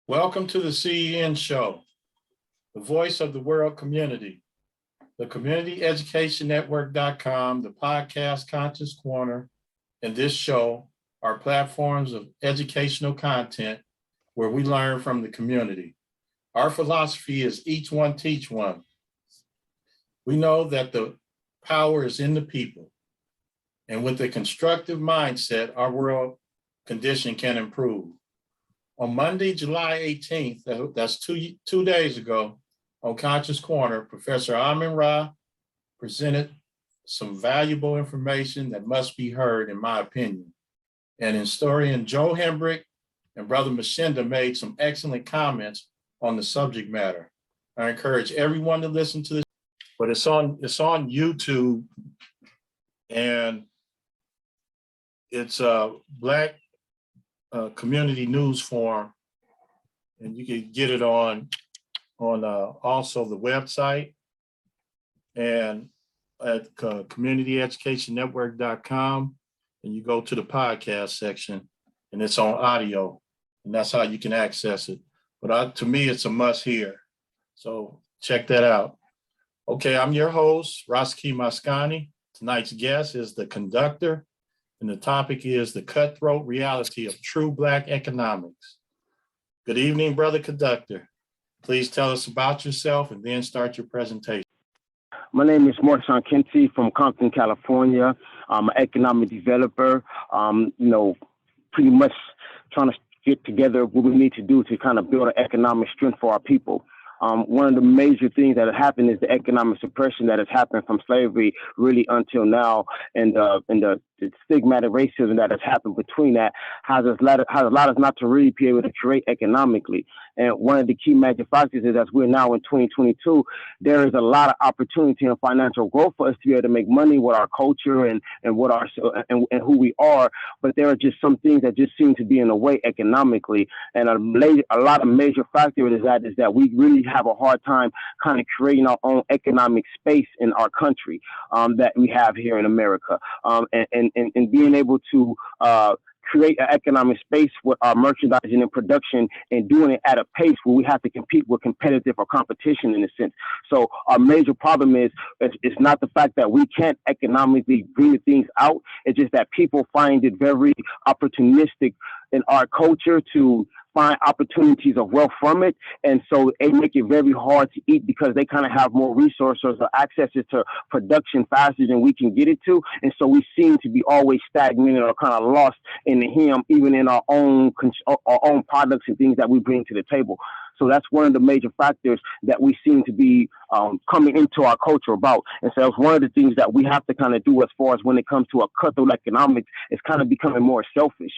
Welcome to the CEN show, the voice of the world community, the communityeducationnetwork.com, the podcast Conscious Corner, and this show are platforms of educational content where we learn from the community. Our philosophy is each one teach one. We know that the power is in the people, and with a constructive mindset, our world condition can improve. On Monday, July 18th, that's two days ago, on Conscious Corner, Professor Amin Ra presented some valuable information that must be heard, in my opinion. And historian Joe Hembrick and Brother Mashinda made some excellent comments on the subject matter. I encourage everyone to listen to this, but it's on YouTube, and it's a Black community news forum, and you can get it on also the website and at communityeducationnetwork.com, and you go to the podcast section and it's on audio, and that's how you can access it. But to me, it's a must hear. So check that out. Okay, I'm your host, Roski Maskani. Tonight's guest is the Conductor, and the topic is the cutthroat reality of true Black economics. Good evening, Brother Conductor. Please tell us about yourself and then start your presentation. My name is Marshawn Kenty from Compton, California. I'm an economic developer, pretty much trying to get together what we need to do to kind of build an economic strength for our people. One of the major things that has happened is the economic suppression that has happened from slavery really until now, and the stigmatic racism that has happened between that has allowed us not to really be able to create economically. And one of the key major factors is, as we're now in 2022, there is a lot of opportunity and financial growth for us to be able to make money with our culture and what our and who we are. But there are just some things that just seem to be in the way economically, and a lot of major factors is that we really have a hard time kind of creating our own economic space in our country that we have here in America, and being able to create an economic space with our merchandising and production, and doing it at a pace where we have to compete with competitive or competition in a sense. So our major problem is it's not the fact that we can't economically bring the things out. It's just that people find it very opportunistic in our culture to find opportunities of wealth from it. And so they make it very hard to eat because they kind of have more resources or access to production faster than we can get it to. And so we seem to be always stagnated or kind of lost in the hymn, even in our own products and things that we bring to the table. So that's one of the major factors that we seem to be coming into our culture about. And so it's one of the things that we have to kind of do as far as when it comes to a cutthroat economics, it's kind of becoming more selfish.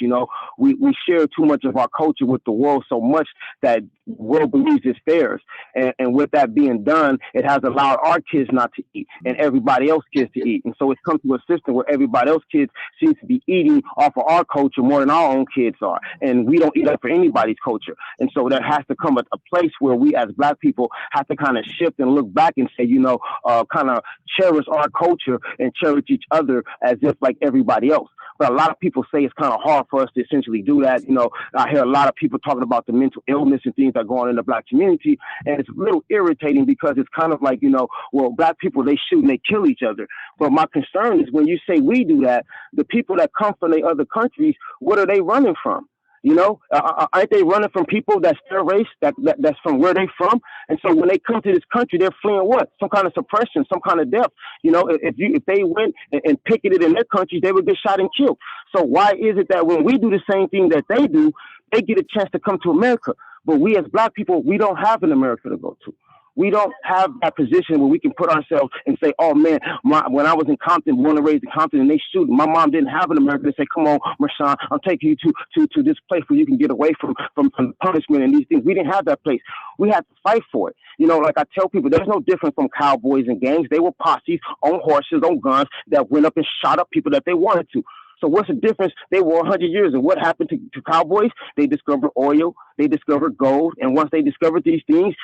We share too much of our culture with the world so much that the world believes it's theirs. And with that being done, it has allowed our kids not to eat and everybody else's kids to eat. And so it's come to a system where everybody else's kids seem to be eating off of our culture more than our own kids are. And we don't eat up for anybody's culture. And so that has to come at a place where we as Black people have to kind of shift and look back and say, kind of cherish our culture and cherish each other as if like everybody else. But a lot of people say it's kind of hard for us to essentially do that. I hear a lot of people talking about the mental illness and things that go on in the Black community. And it's a little irritating because it's kind of like, Black people, they shoot and they kill each other. But my concern is when you say we do that, the people that come from the other countries, what are they running from? Aren't they running from people that's their race, that's from where they from? And so when they come to this country, they're fleeing what? Some kind of suppression, some kind of death. If they went and picketed in their country, they would get shot and killed. So why is it that when we do the same thing that they do, they get a chance to come to America? But we as Black people, we don't have an America to go to. We don't have that position where we can put ourselves and say, oh man, when I was in Compton, born and raised in Compton, and they shoot, my mom didn't have an America to say, come on, Marshawn, I'm taking you to this place where you can get away from punishment and these things. We didn't have that place. We had to fight for it. Like I tell people, there's no difference from cowboys and gangs. They were posses on horses, on guns that went up and shot up people that they wanted to. So what's the difference? They were 100 years, and what happened to cowboys? They discovered oil, they discovered gold, and once they discovered these things,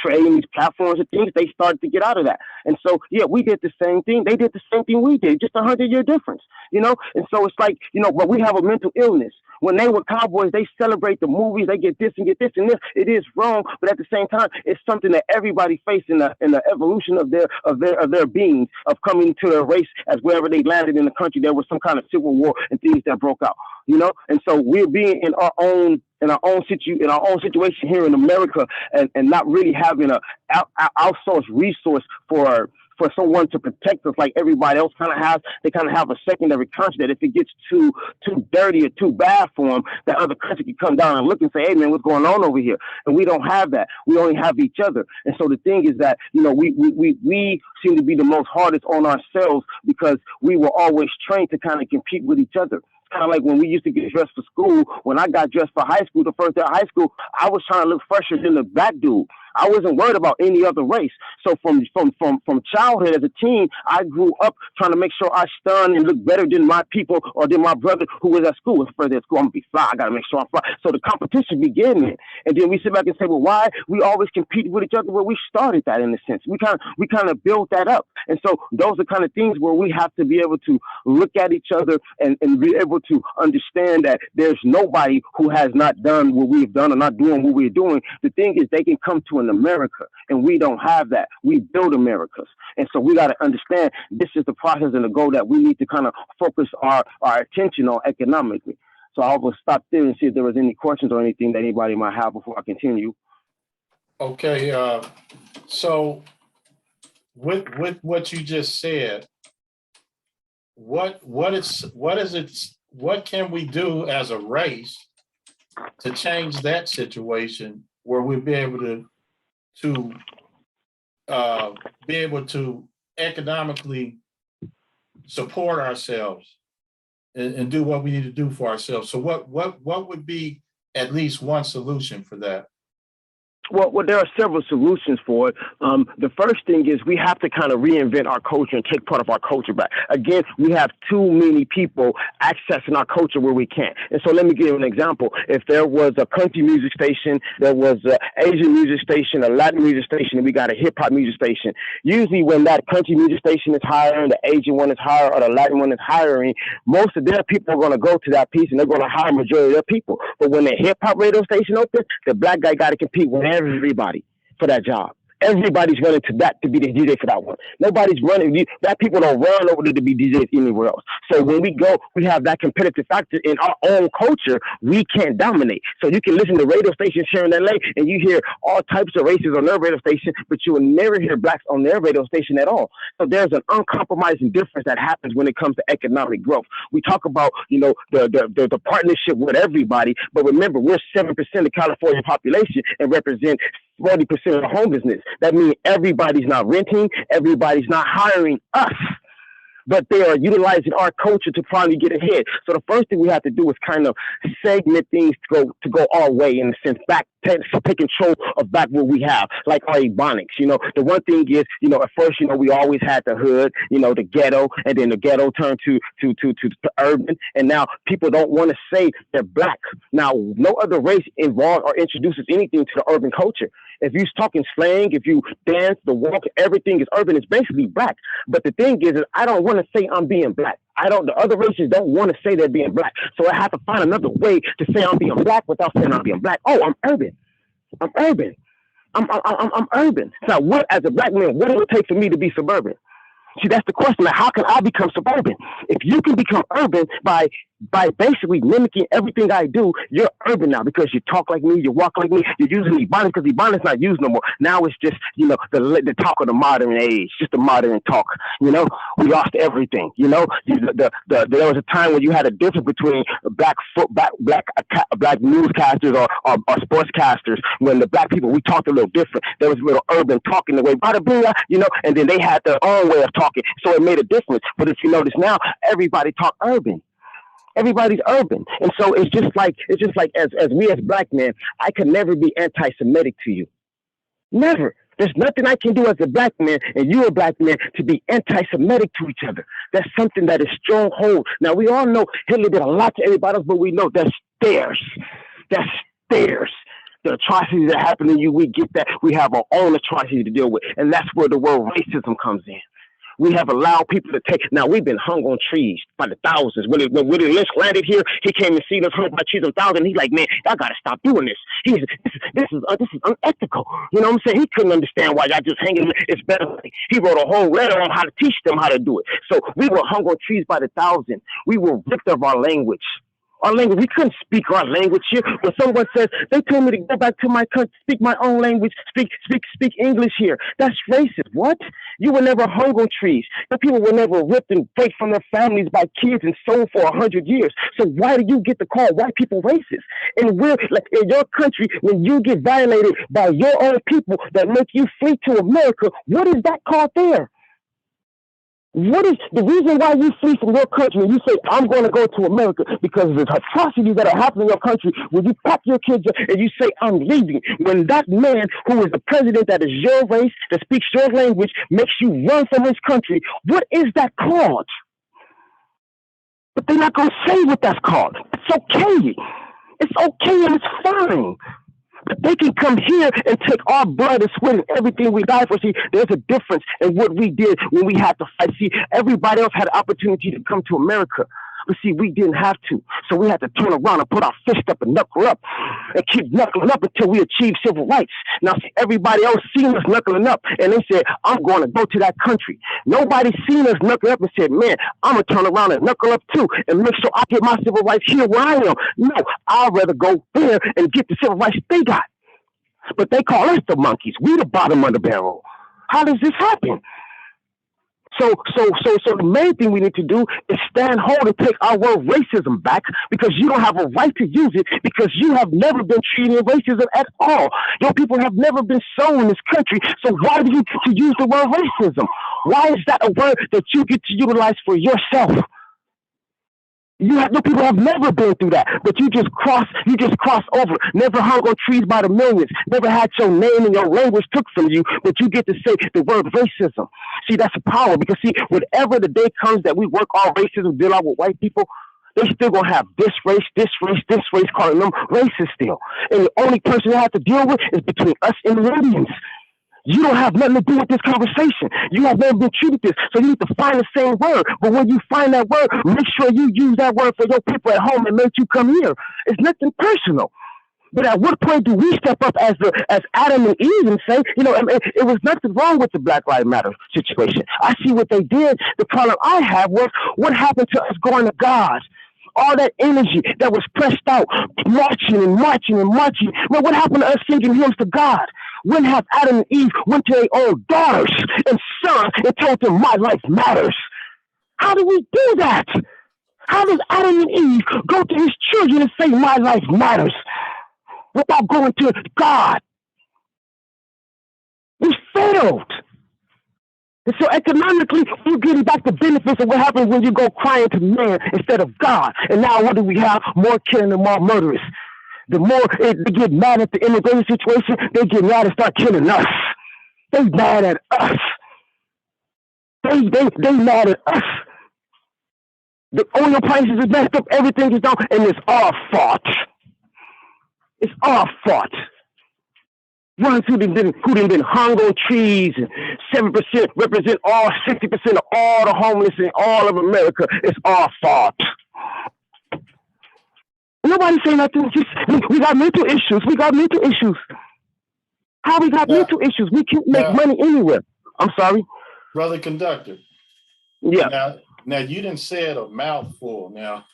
trading these platforms and things, they started to get out of that. And so, yeah, we did the same thing. They did the same thing we did, just 100-year difference, And so it's like, but we have a mental illness. When they were cowboys, they celebrate the movies, they get this and get this and this. It is wrong, but at the same time, it's something that everybody faced in the evolution of their beings, of coming to their race. As wherever they landed in the country, there was some kind of civil war and things that broke out. And so we're being in our own situation here in America, and not really having a outsourced resource for someone to protect us like everybody else kind of has. They kind of have a secondary country that if it gets too dirty or too bad for them, that other country can come down and look and say, hey man, what's going on over here? And we don't have that. We only have each other. And so the thing is that, we seem to be the most hardest on ourselves because we were always trained to kind of compete with each other. Kind of like when we used to get dressed for school. When I got dressed for high school, the first day of high school, I was trying to look fresher than the black dude. I wasn't worried about any other race. So from childhood as a teen, I grew up trying to make sure I stunned and looked better than my people or than my brother who was at school. Was further at school, I'm gonna be fly. I gotta make sure I'm fly. So the competition began then, and then we sit back and say, well, why we always compete with each other? Well, we started that in a sense. We kind of built that up, and so those are kind of things where we have to be able to look at each other and be able to understand that there's nobody who has not done what we've done or not doing what we're doing. The thing is, they can come to an America, and we don't have that. We build Americas, and so we got to understand this is the process and the goal that we need to kind of focus our attention on economically. So I will stop there and see if there was any questions or anything that anybody might have before I continue. Okay, so with what you just said, what can we do as a race to change that situation where we'll be able to economically support ourselves and do what we need to do for ourselves? So what would be at least one solution for that? Well, there are several solutions for it. The first thing is we have to kind of reinvent our culture and take part of our culture back. Again, we have too many people accessing our culture where we can't. And so let me give you an example. If there was a country music station, there was an Asian music station, a Latin music station, and we got a hip hop music station. Usually when that country music station is hiring, the Asian one is hiring, or the Latin one is hiring, most of their people are going to go to that piece and they're going to hire majority of their people. But when the hip hop radio station opens, the black guy got to compete with everybody for that job. Everybody's running to that to be the DJ for that one. Nobody's running. That people don't run over there to be DJs anywhere else. So when we go, we have that competitive factor in our own culture. We can't dominate. So you can listen to radio stations here in LA and you hear all types of races on their radio station, but you will never hear blacks on their radio station at all. So there's an uncompromising difference that happens when it comes to economic growth. We talk about, the partnership with everybody, but remember, we're 7% of California population and represent 40% of the home business. That means everybody's not renting, everybody's not hiring us, but they are utilizing our culture to finally get ahead. So the first thing we have to do is kind of segment things to go our way, in a sense, take control of back what we have, like our ebonics. The one thing is, at first, we always had the hood, the ghetto, and then the ghetto turned to urban, and now people don't want to say they're black. Now, no other race involved or introduces anything to the urban culture. If you're talking slang, if you dance, the walk, everything is urban. It's basically black. But the thing is I don't want to say I'm being black. The other races don't want to say they're being black. So I have to find another way to say I'm being black without saying I'm being black. Oh, I'm urban. I'm urban. I'm urban. So what, as a black man, what does it take for me to be suburban? See, that's the question. Like, how can I become suburban? If you can become urban by basically mimicking everything I do, you're urban now because you talk like me, you walk like me, you're using Ebonics because Ebonics not used no more. Now it's just, the talk of the modern age, just the modern talk. We lost everything. There was a time when you had a difference between black newscasters or sportscasters. When the black people, we talked a little different. There was a little urban talking the way, bada bing, and then they had their own way of talking. So it made a difference. But if you notice now, everybody talk urban. Everybody's urban. And so it's just like as we as black men, I could never be anti-Semitic to you. Never. There's nothing I can do as a black man and you're a black man to be anti-Semitic to each other. That's something that is stronghold. Now, we all know Hitler did a lot to everybody else, but we know that's theirs. That's theirs. The atrocities that happen to you, we get that. We have our own atrocities to deal with. And that's where the word racism comes in. We have allowed people to take. Now we've been hung on trees by the thousands. When Willie Lynch landed here, he came and seen us hung by trees of thousands. He's like, man, y'all gotta stop doing this. This is unethical. You know what I'm saying? He couldn't understand why y'all just hanging. It's better. He wrote a whole letter on how to teach them how to do it. So we were hung on trees by the thousand. We were ripped of our language. Our language, we couldn't speak our language here. When someone says, they told me to go back to my country, speak my own language, speak English here. That's racist. What? You were never hung on trees. The people were never ripped and break from their families by kids and sold for 100 years. So why do you get to call white people racist? And we're like in your country, when you get violated by your own people that make you flee to America, what is that called there? What is the reason why you flee from your country and you say, I'm going to go to America because of the atrocities that are happening in your country? When you pack your kids up and you say, I'm leaving, when that man who is the president that is your race, that speaks your language, makes you run from his country, what is that called? But they're not going to say what that's called. It's okay. It's okay and it's fine. But they can come here and take our blood and sweat and everything we died for. See, there's a difference in what we did when we had to fight. See, everybody else had an opportunity to come to America. But see, we didn't have to. So we had to turn around and put our fist up and knuckle up and keep knuckling up until we achieve civil rights. Now, see, everybody else seen us knuckling up and they said, I'm going to go to that country. Nobody seen us knuckle up and said, man, I'm going to turn around and knuckle up too and make sure I get my civil rights here where I am. No, I'd rather go there and get the civil rights they got. But they call us the monkeys. We the bottom of the barrel. How does this happen? So the main thing we need to do is stand hold and take our word racism back, because you don't have a right to use it, because you have never been treated racism at all. Your people have never been sown in this country. So why do you get to use the word racism? Why is that a word that you get to utilize for yourself? Your people have never been through that, but you just cross over, never hung on trees by the millions, never had your name and your language took from you, but you get to say the word racism. See, that's a power, because see, whenever the day comes that we work on racism, deal out with white people, they still gonna have this race, calling them racist still. And the only person they have to deal with is between us and the Indians. You don't have nothing to do with this conversation. You have never been treated this, so you need to find the same word. But when you find that word, make sure you use that word for your people at home that made you come here. It's nothing personal. But at what point do we step up as Adam and Eve and say, you know, it was nothing wrong with the Black Lives Matter situation. I see what they did. The problem I have was what happened to us going to God. All that energy that was pressed out, marching. Well, what happened to us singing hymns to God? When have Adam and Eve went to their own daughters and sons and told them my life matters? How do we do that? How does Adam and Eve go to his children and say my life matters without going to God? We failed. And so economically, we're getting back the benefits of what happens when you go crying to man instead of God. And now what do we have? More killing and more murderers. The more they get mad at the immigration situation, they get mad and start killing us. They mad at us. They mad at us. The oil prices is messed up, everything is down, and it's our fault. It's our fault. Ones who done been hung on trees, and 7% represent all 60% of all the homeless in all of America. It's our fault. Nobody say nothing. Just, we got mental issues. How we got mental issues? We can't make money anywhere. I'm sorry, Brother Conductor. Yeah. Now you didn't say it a mouthful. Now,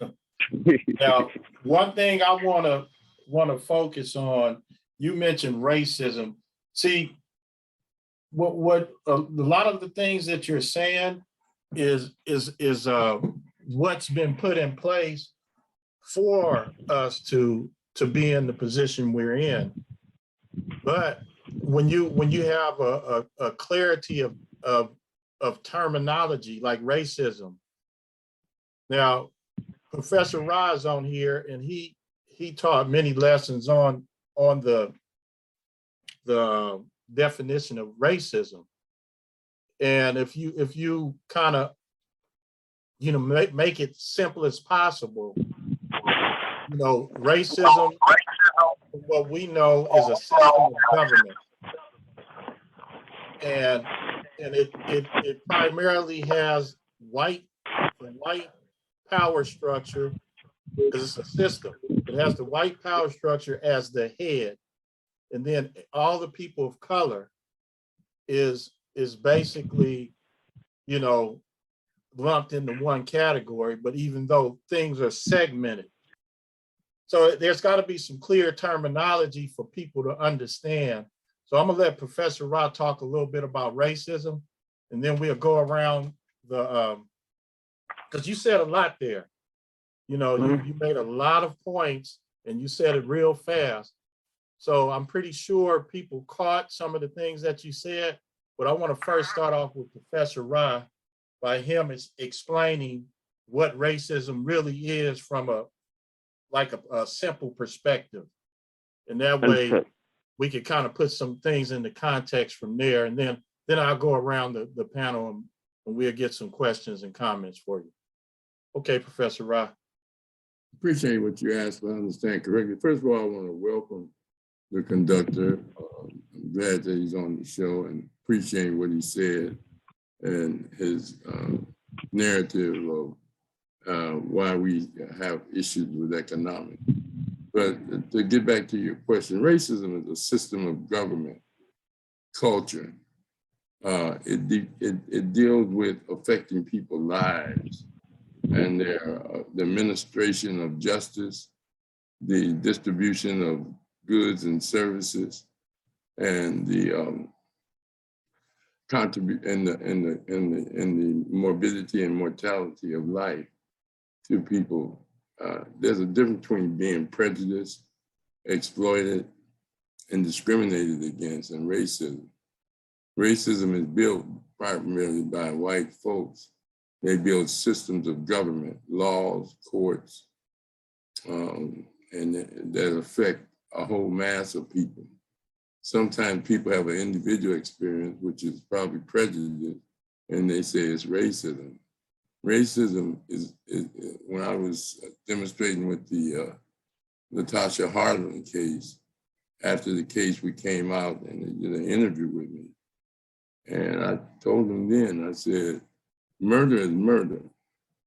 one thing I want to focus on. You mentioned racism. See, what a lot of the things that you're saying is what's been put in place for us to be in the position we're in. But when you have a clarity of terminology like racism, now Professor Ra's on here, and he taught many lessons on the definition of racism. And if you kind of make it simple as possible, racism, what we know, is a system of government. And and it primarily has the white power structure, because it's a system. It has the white power structure as the head, and then all the people of color is basically, you know, lumped into one category. But even though things are segmented, so there's got to be some clear terminology for people to understand. So I'm gonna let Professor Ra talk a little bit about racism, and then we'll go around the because you said a lot there. You know, you made a lot of points and you said it real fast. So I'm pretty sure people caught some of the things that you said, but I want to first start off with Professor Ra by him explaining what racism really is from a simple perspective. And that way we could kind of put some things into context from there. And then I'll go around the panel and we'll get some questions and comments for you. Okay, Professor Ra. Appreciate what you asked, but I understand correctly. First of all, I want to welcome the conductor. I'm glad that he's on the show and appreciate what he said and his narrative of why we have issues with economics. But to get back to your question, racism is a system of government culture. It deals with affecting people's lives and the administration of justice, the distribution of goods and services, and the the morbidity and mortality of life to people. There's a difference between being prejudiced, exploited, and discriminated against, and racism. Racism is built primarily by white folks. They build systems of government, laws, courts, and that affect a whole mass of people. Sometimes people have an individual experience, which is probably prejudice, and they say it's racism. Racism is when I was demonstrating with the Natasha Harlan case, after the case we came out and they did an interview with me. And I told them then, I said, murder is murder.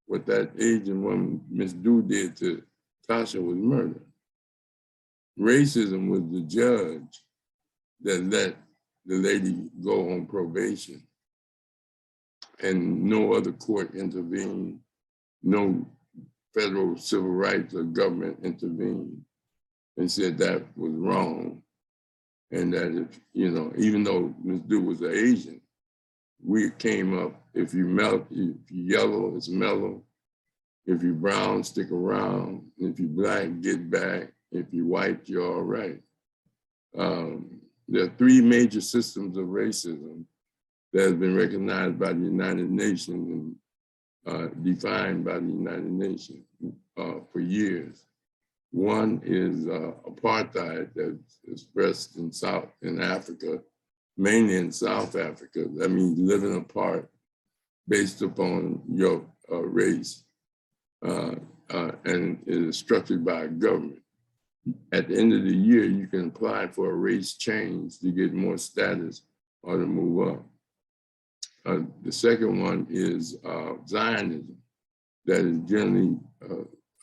What that Asian woman, Miss Du, did to Tasha was murder. Racism was the judge that let the lady go on probation and no other court intervened, no federal civil rights or government intervened and said that was wrong. And that if, you know, even though Ms. Du was an Asian, we came up, if you yellow, it's mellow. If you brown, stick around. If you black, get back. If you white, you're all right. There are three major systems of racism that has been recognized by the United Nations and defined by the United Nations for years. One is apartheid that's expressed in Africa, mainly in South Africa. That means living apart based upon your race, and it is structured by a government. At the end of the year, you can apply for a race change to get more status or to move up. The second one is Zionism, that is generally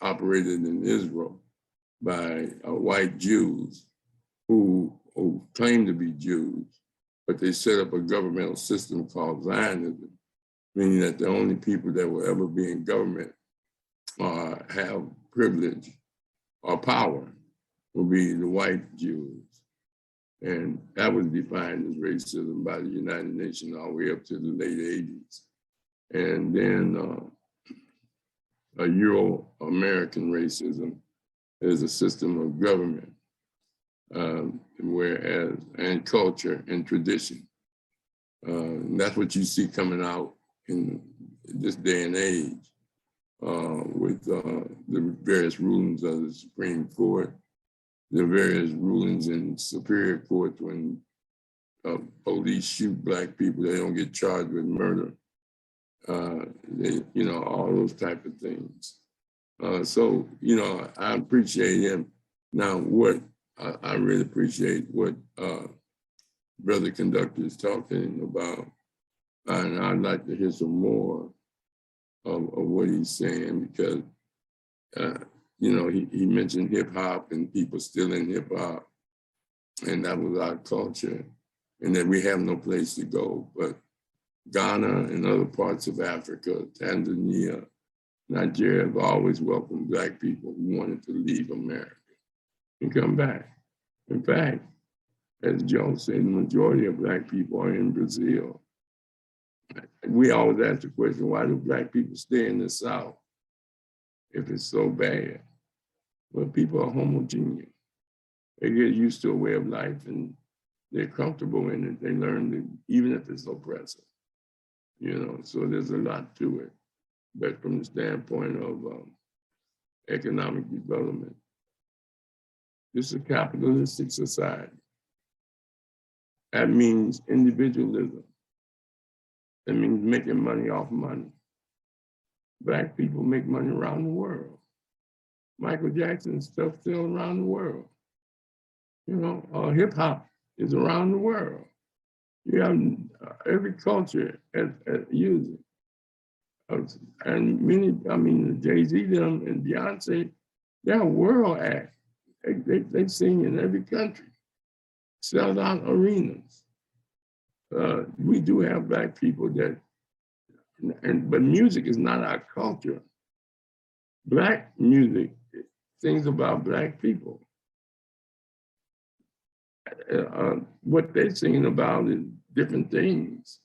operated in Israel by white Jews who claim to be Jews, but they set up a governmental system called Zionism, meaning that the only people that will ever be in government have privilege or power will be the white Jews. And that was defined as racism by the United Nations all the way up to the late 80s. And then a Euro-American racism is a system of government, and culture and tradition. And that's what you see coming out in this day and age with the various rulings of the Supreme Court, the various rulings in superior courts when police shoot Black people, they don't get charged with murder. All those type of things. So, I appreciate him. Now, what I really appreciate what Brother Conductor is talking about And I'd like to hear some more of what he's saying because, he mentioned hip hop and people still in hip hop, and that was our culture, and that we have no place to go. But Ghana and other parts of Africa, Tanzania, Nigeria have always welcomed Black people who wanted to leave America and come back. In fact, as Joe said, the majority of Black people are in Brazil. We always ask the question, why do Black people stay in the South if it's so bad? Well, people are homogeneous. They get used to a way of life and they're comfortable in it. They learn to, even if it's oppressive, so there's a lot to it. But from the standpoint of economic development, this is a capitalistic society. That means individualism. That means making money off money. Black people make money around the world. Michael Jackson's stuff still around the world. Hip hop is around the world. You have every culture using. And Jay-Z them and Beyonce, they're a world act. They sing in every country, sell out arenas. We do have Black people but music is not our culture. Black music sings about Black people. What they're singing about is different things.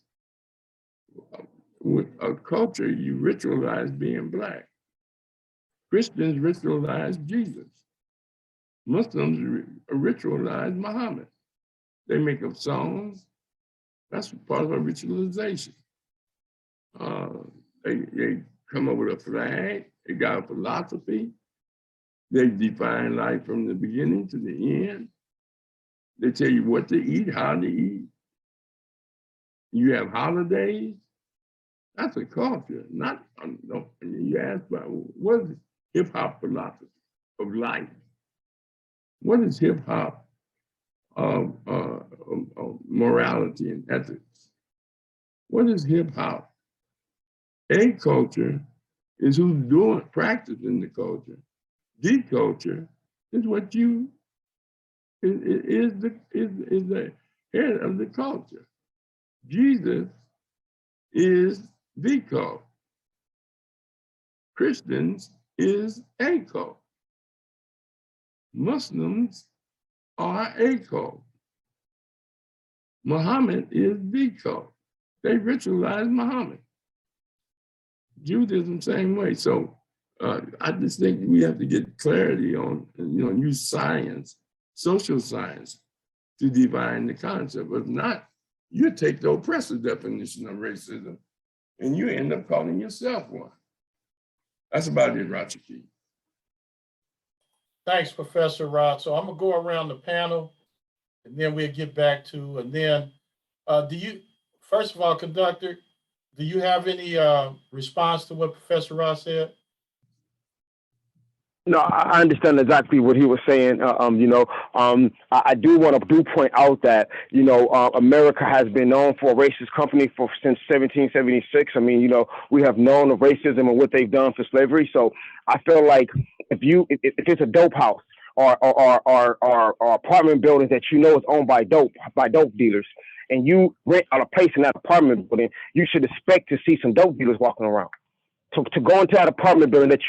With a culture, you ritualize being Black. Christians ritualize Jesus. Muslims ritualize Muhammad. They make up songs. That's part of a ritualization. They come up with a flag. They got a philosophy. They define life from the beginning to the end. They tell you what to eat, how to eat. You have holidays. That's a culture. You ask about what is hip hop philosophy of life? What is hip hop of morality and ethics? What is hip hop? A culture is who's practicing the culture. The culture is what is the head of the culture. Jesus is the cult. Christians is a cult. Muslims are a cult. Muhammad is the cult. They ritualize Muhammad. Judaism, same way. So I just think we have to get clarity on, use science, social science, to define the concept. If not, you take the oppressive definition of racism and you end up calling yourself one. That's about it, Rachiki. Thanks, Professor Rod. So I'm gonna go around the panel and then we'll get back to, and then first of all, Conductor, do you have any response to what Professor Rod said? No, I understand exactly what he was saying. I do want to point out that, America has been known for a racist company since 1776. We have known of racism and what they've done for slavery. So I feel like if it's a dope house or apartment building that is owned by dope dealers, and you rent out a place in that apartment building, you should expect to see some dope dealers walking around. To go into that apartment building that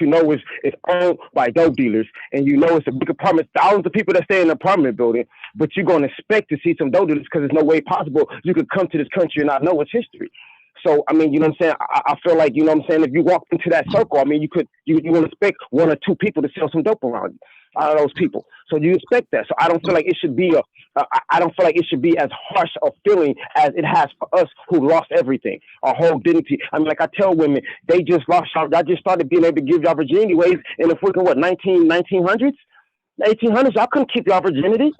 is owned by dope dealers, and it's a big apartment, thousands of people that stay in the apartment building, but you're going to expect to see some dope dealers because there's no way possible you could come to this country and not know its history. So, I feel like, if you walk into that circle, you want to expect one or two people to sell some dope around you, out of those people. So you expect that. So I don't feel like it should be as harsh a feeling as it has for us who lost everything, our whole dignity. Like I tell women, they just lost y'all. I just started being able to give y'all virginity ways in the freaking 1900s, 1800s. Y'all couldn't keep y'all virginity.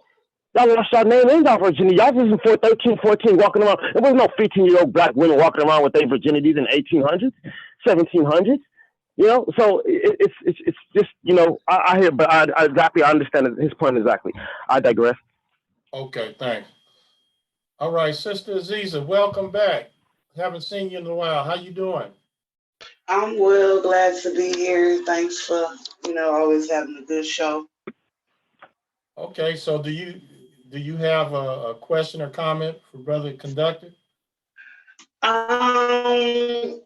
Y'all lost y'all name and y'all virginity. Y'all was in 13, 14 walking around. There was no 15-year-old Black women walking around with their virginities in 1800s, 1700s. So it's just, I hear, but I understand his point exactly. I digress. Okay, thanks. All right, Sister Aziza, welcome back. Haven't seen you in a while. How you doing? I'm well, glad to be here. Thanks for, always having a good show. Okay, so do you have a question or comment for Brother Conductor? Um,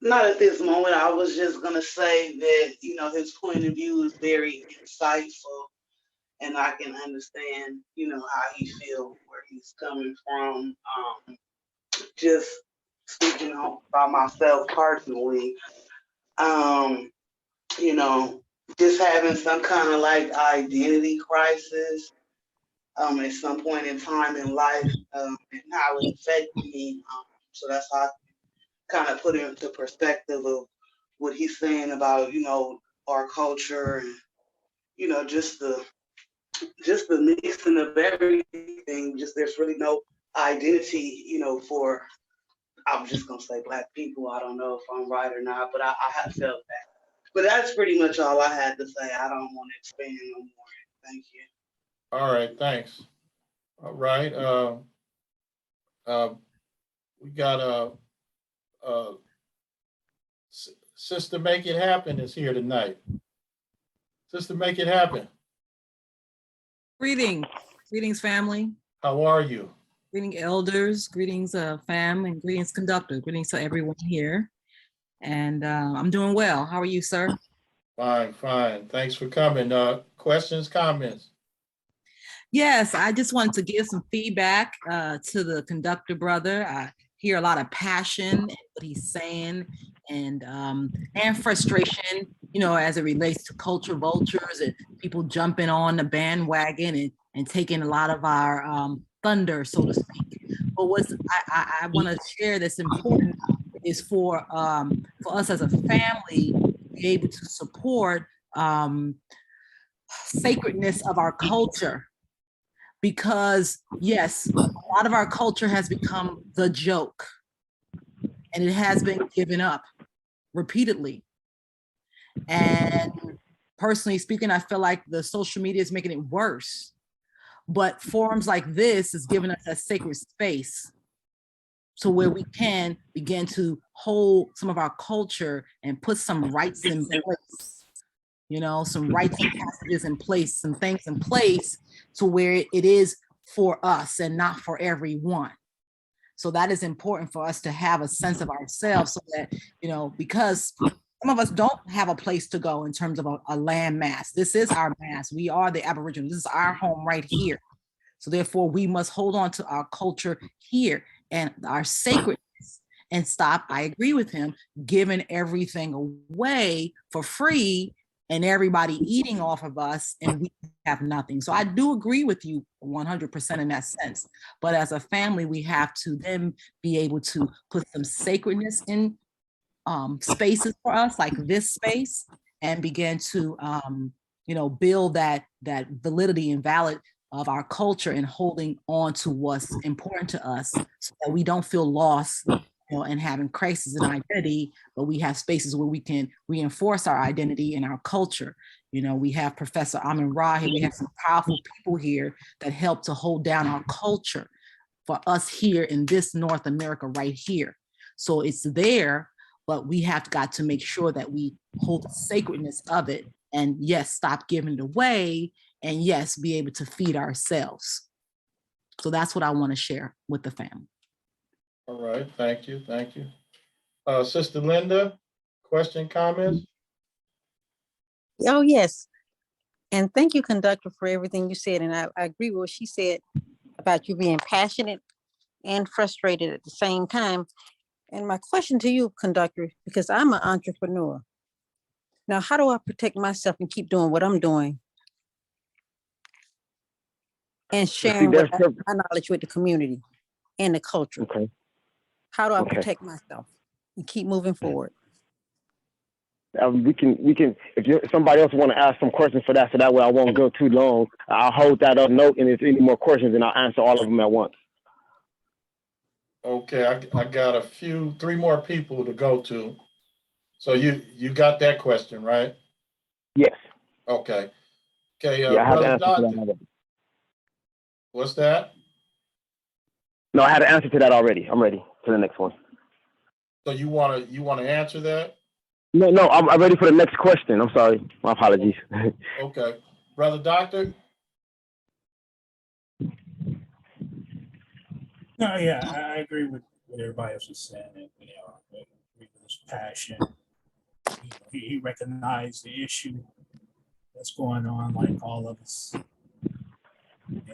Not at this moment. I was just gonna say that, his point of view is very insightful and I can understand, how he feels, where he's coming from. Just speaking by myself personally, um, you know, just having some kind of like identity crisis at some point in time in life, and how it affected me. So that's how I kind of put it into perspective of what he's saying about, our culture and, just the mixing of everything. Just there's really no identity, for, I'm just gonna say black people. I don't know if I'm right or not, but I have felt that. But that's pretty much all I had to say. I don't want to expand no more. Thank you. All right, thanks. All right. Uh, we got uh, Sister Make It Happen is here tonight. Sister Make It Happen. Greetings, greetings, family. How are you? Greeting elders, greetings, fam, and greetings, conductor. Greetings to everyone here. And I'm doing well. How are you, sir? Fine, fine. Thanks for coming. Questions, comments? Yes, I just wanted to give some feedback to the conductor brother. I hear a lot of passion in what he's saying and frustration, as it relates to culture vultures and people jumping on the bandwagon and taking a lot of our thunder, so to speak. But I want to share that's important is for us as a family to be able to support sacredness of our culture. Because yes, a lot of our culture has become the joke and it has been given up repeatedly. And personally speaking, I feel like the social media is making it worse. But forums like this is giving us a sacred space so where we can begin to hold some of our culture and put some rights in place, some rights and passages in place, some things in place to where it is for us and not for everyone. So that is important for us to have a sense of ourselves so that, because some of us don't have a place to go in terms of a land mass. This is our mass. We are the Aboriginals. This is our home right here. So therefore we must hold on to our culture here and our sacredness and stop, I agree with him, giving everything away for free and everybody eating off of us and we have nothing. So I do agree with you 100% in that sense. But as a family, we have to then be able to put some sacredness in spaces for us, like this space, and begin to, build that validity and valid of our culture and holding on to what's important to us so that we don't feel lost, and having crisis in identity, but we have spaces where we can reinforce our identity and our culture. We have Professor Amin Ra here. We have some powerful people here that help to hold down our culture for us here in this North America right here. So it's there, but we have got to make sure that we hold the sacredness of it and yes, stop giving it away and yes, be able to feed ourselves. So that's what I want to share with the family. All right, thank you, thank you. Sister Linda, question, comments? Oh, yes. And thank you, conductor, for everything you said. And I agree with what she said about you being passionate and frustrated at the same time. And my question to you, conductor, because I'm an entrepreneur. Now, how do I protect myself and keep doing what I'm doing? And sharing my knowledge with the community and the culture. Okay. How do I protect myself and keep moving forward? We can. If somebody else want to ask some questions for that, so that way I won't go too long. I'll hold that up note, and if any more questions, then I'll answer all of them at once. Okay, I got three more people to go to. So you got that question, right? Yes. Okay. I had an answer to that already. What's that? No, I had an answer to that already. I'm ready for the next one. So you wanna answer that? No, I'm ready for the next question. I'm sorry. My apologies. Okay, brother doctor. No, yeah, I agree with what everybody else is saying. And, you know, I agree with his passion. You know, he recognized the issue that's going on, like all of us. And,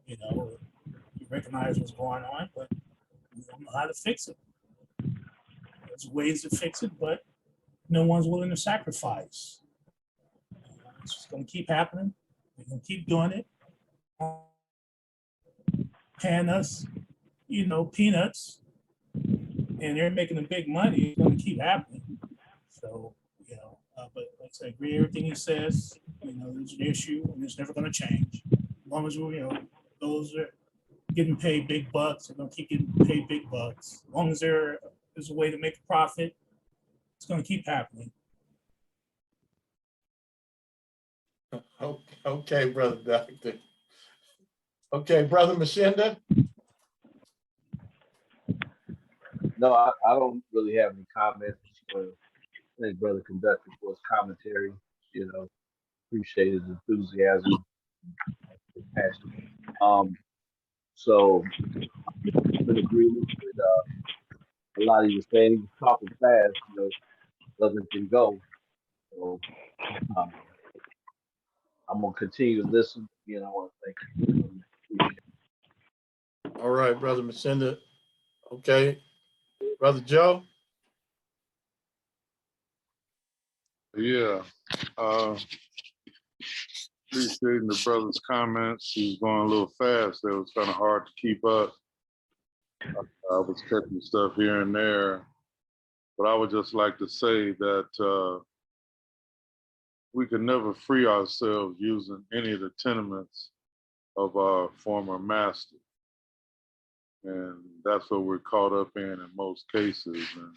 you know, he recognized what's going on, but we don't know how to fix it. There's ways to fix it, but no one's willing to sacrifice. It's just going to keep happening. We're going to keep doing it. Paying us, you know, peanuts, and they're making the big money. It's going to keep happening. So, you know, but like I said, I agree with everything he says. You know, there's an issue, and it's never going to change. As long as we, you know, those are getting paid big bucks, they're going to keep getting paid big bucks. As long as there's a way to make a profit, it's going to keep happening. Okay, brother doctor. Okay, brother Mashinda. No, I don't really have any comments. Thank Brother Conductor for his commentary. You know, appreciate his enthusiasm, his passion. So I'm in agreement with a lot of you saying. He was talking fast, you know, doesn't can go. So I'm gonna continue to listen. You know, I want to thank you. All right, brother Mashinda. Okay, brother Joe. Yeah, appreciating the brother's comments. He was going a little fast. It was kind of hard to keep up. I was catching stuff here and there, but I would just like to say that we could never free ourselves using any of the tenements of our former master. And that's what we're caught up in most cases. And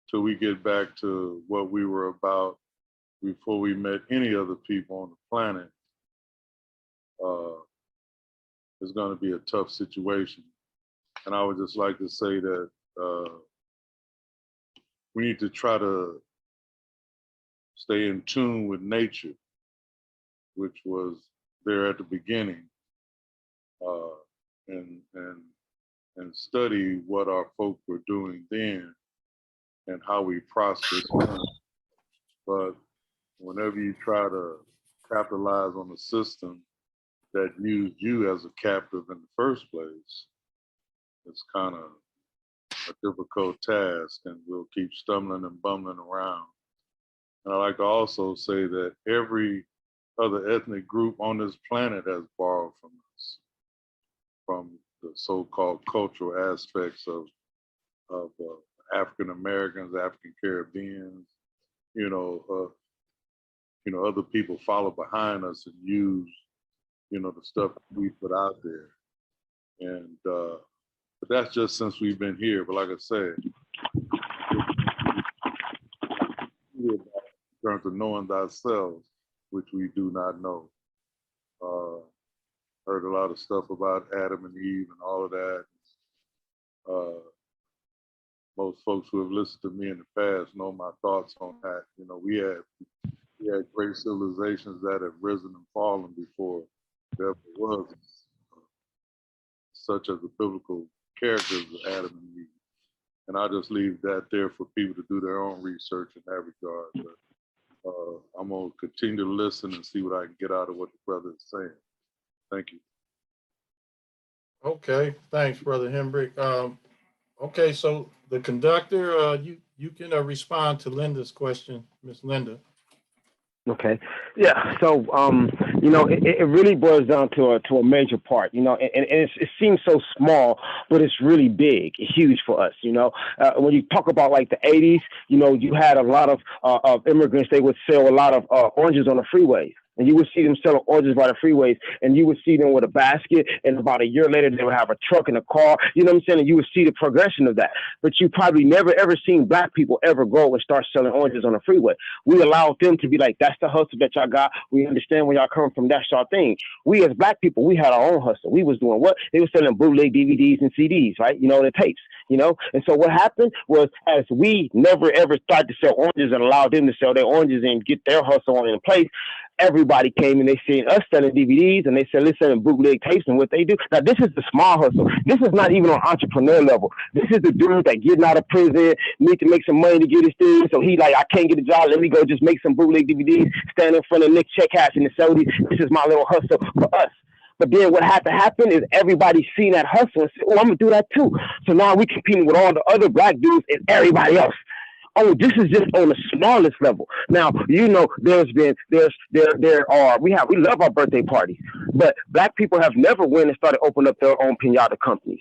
till we get back to what we were about before we met any other people on the planet, it's going to be a tough situation. And I would just like to say that we need to try to stay in tune with nature, which was there at the beginning, and study what our folk were doing then and how we prospered. But whenever you try to capitalize on a system that used you as a captive in the first place, it's kind of a difficult task, and we'll keep stumbling and bumbling around. And I like to also say that every other ethnic group on this planet has borrowed from us, from the so-called cultural aspects of African Americans, African Caribbeans. Other people follow behind us and use, the stuff we put out there. And but that's just since we've been here. But like I said, in terms of knowing thyself, which we do not know. Heard a lot of stuff about Adam and Eve and all of that. Most folks who have listened to me in the past know my thoughts on that. We had great civilizations that have risen and fallen before there ever was, such as the biblical characters of Adam and Eve. And I just leave that there for people to do their own research in that regard. But I'm gonna continue to listen and see what I can get out of what the brother is saying. Thank you. Okay, thanks, brother Hembrick. Okay, so the conductor, you can respond to Linda's question, Miss Linda. Okay. Yeah. So, it really boils down to a major part, and it seems so small, but it's really big, huge for us. When you talk about like the 80s, you had a lot of immigrants. They would sell a lot of oranges on the freeways. And you would see them selling oranges by the freeways, and you would see them with a basket, and about a year later, they would have a truck and a car. You know what I'm saying? And you would see the progression of that. But you probably never, ever seen Black people ever go and start selling oranges on the freeway. We allowed them to be like, that's the hustle that y'all got. We understand where y'all come from. That's our thing. We as Black people, we had our own hustle. We was doing what? They were selling bootleg DVDs and CDs, right? You know, the tapes, you know? And so what happened was, as we never, ever started to sell oranges and allowed them to sell their oranges and get their hustle on in place, everybody came and they seen us selling DVDs and they said, let's selling bootleg tapes. And what they do now, this is the small hustle. This is not even on entrepreneur level. This is the dude that getting out of prison, need to make some money to get his thing. So he like, I can't get a job. Let me go just make some bootleg DVDs, stand in front of Nick Checkhouse in the 70s. This is my little hustle for us. But then what had to happen is everybody seen that hustle and said, oh, I'm gonna do that too. So now we competing with all the other Black dudes and everybody else. Oh, this is just on the smallest level. Now, you know, we love our birthday parties, but Black people have never went and started opening up their own pinata companies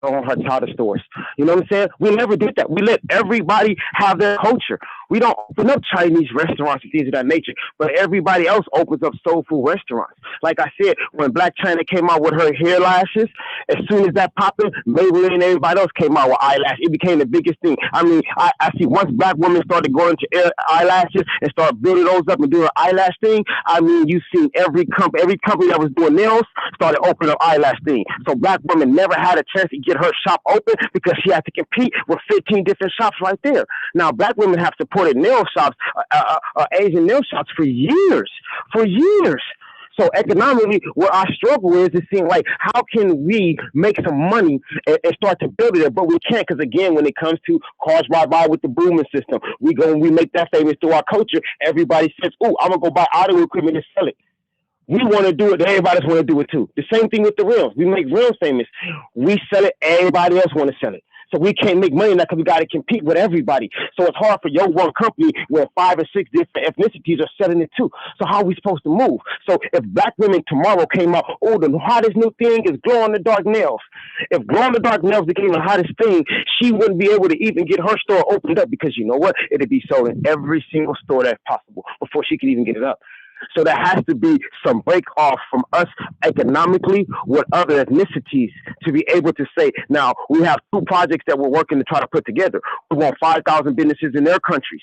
on her chowder stores. You know what I'm saying? We never did that. We let everybody have their culture. We don't open up Chinese restaurants and things of that nature, but everybody else opens up soul food restaurants. Like I said, when Black China came out with her hair lashes, as soon as that popped in, Maybelline and everybody else came out with eyelash. It became the biggest thing. I mean, I see once Black women started going to eyelashes and start building those up and doing an eyelash thing, I mean, you see every company that was doing nails started opening up eyelash thing. So Black women never had a chance to get her shop open because she had to compete with 15 different shops right there. Now, Black women have supported nail shops, Asian nail shops for years. So economically, what our struggle is seeing like, how can we make some money and start to build it? But we can't, because again, when it comes to cars ride by with the booming system, we make that famous through our culture. Everybody says, oh, I'm going to go buy auto equipment and sell it. We want to do it. Everybody else want to do it too. The same thing with the rims. We make rims famous. We sell it. Everybody else want to sell it. So we can't make money now because we got to compete with everybody. So it's hard for your one company where 5 or 6 different ethnicities are selling it too. So how are we supposed to move? So if Black women tomorrow came out, oh, the hottest new thing is glow in the dark nails. If glow in the dark nails became the hottest thing, she wouldn't be able to even get her store opened up because you know what? It'd be sold in every single store that's possible before she could even get it up. So there has to be some break off from us economically with other ethnicities to be able to say, now we have 2 projects that we're working to try to put together. We want 5,000 businesses in their countries.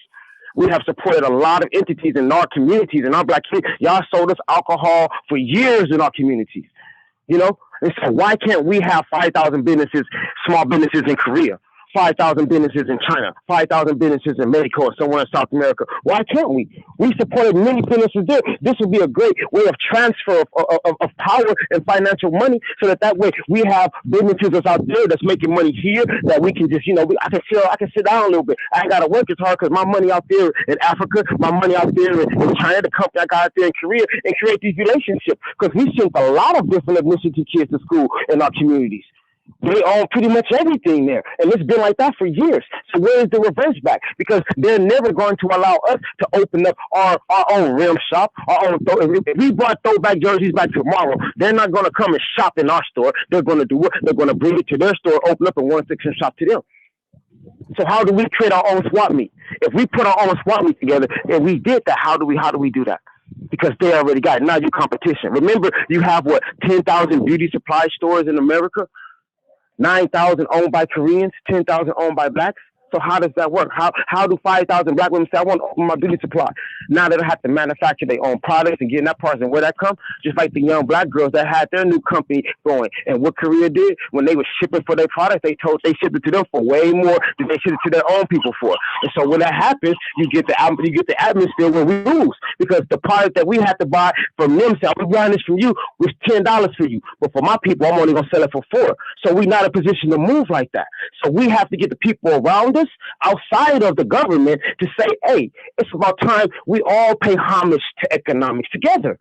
We have supported a lot of entities in our communities, in our Black community. Y'all sold us alcohol for years in our communities, you know? And so why can't we have 5,000 businesses, small businesses in Korea? 5,000 businesses in China, 5,000 businesses in Mexico or somewhere in South America. Why can't we? We supported many businesses there. This would be a great way of transfer of power and financial money so that way we have businesses that's out there that's making money here that we can just, you know, I can sit down a little bit. I ain't got to work as hard because my money out there in Africa, my money out there in China, the company I got out there in Korea, and create these relationships because we sent a lot of different ethnicity kids to school in our communities. They own pretty much everything there. And it's been like that for years. So where is the reverse back? Because they're never going to allow us to open up our own rim shop, our own if we brought throwback jerseys back tomorrow, they're not going to come and shop in our store. They're going to do what? They're going to bring it to their store, open up a 1-section shop to them. So how do we create our own swap meet? If we put our own swap meet together and we did that, how do we do that? Because they already got it. Now your competition. Remember, you have 10,000 beauty supply stores in America? 9,000 owned by Koreans, 10,000 owned by Blacks. So how does that work? How do 5,000 Black women say, I want to open my beauty supply? Now they don't have to manufacture their own products and get that parts and where that comes, just like the young Black girls that had their new company going. And what Korea did, when they were shipping for their products, they shipped it to them for way more than they shipped it to their own people for. And so when that happens, you get the atmosphere where we lose. Because the product that we had to buy from them, say, I'm buying this from you, was $10 for you. But for my people, I'm only going to sell it for $4. So we're not in a position to move like that. So we have to get the people around us outside of the government to say, hey, it's about time we all pay homage to economics together.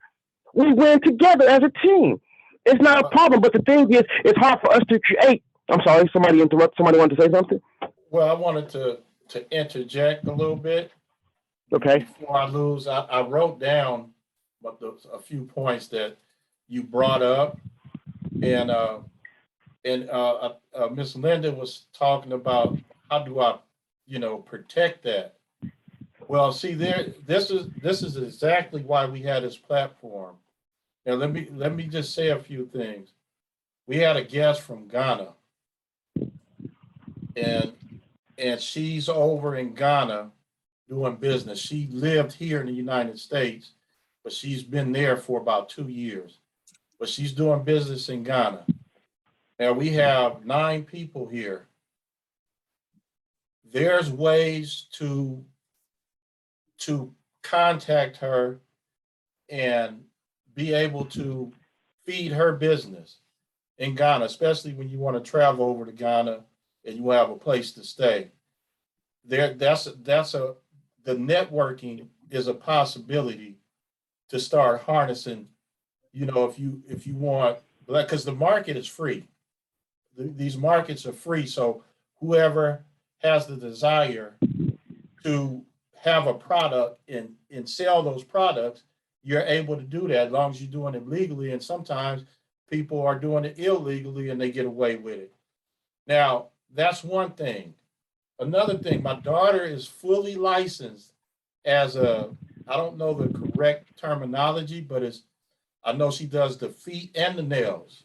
We win together as a team. It's not a problem, but the thing is, it's hard for us to create. I'm sorry, somebody interrupt. Somebody wanted to say something? Well, I wanted to interject a little bit. Okay. Before I lose, I wrote down a few points that you brought up, and Miss Linda was talking about how do I, protect that. Well, see this is exactly why we had this platform. Now let me just say a few things. We had a guest from Ghana, and she's over in Ghana doing business. She lived here in the United States, but she's been there for about 2 years. But she's doing business in Ghana. Now we have 9 people here. There's ways to contact her and be able to feed her business in Ghana, especially when you want to travel over to Ghana and you have a place to stay. The networking is a possibility to start harnessing. If you want, because the market is free. These markets are free, so whoever has the desire to have a product and sell those products, you're able to do that as long as you're doing it legally. And sometimes people are doing it illegally and they get away with it. Now, that's one thing. Another thing, my daughter is fully licensed as I don't know the correct terminology, but I know she does the feet and the nails.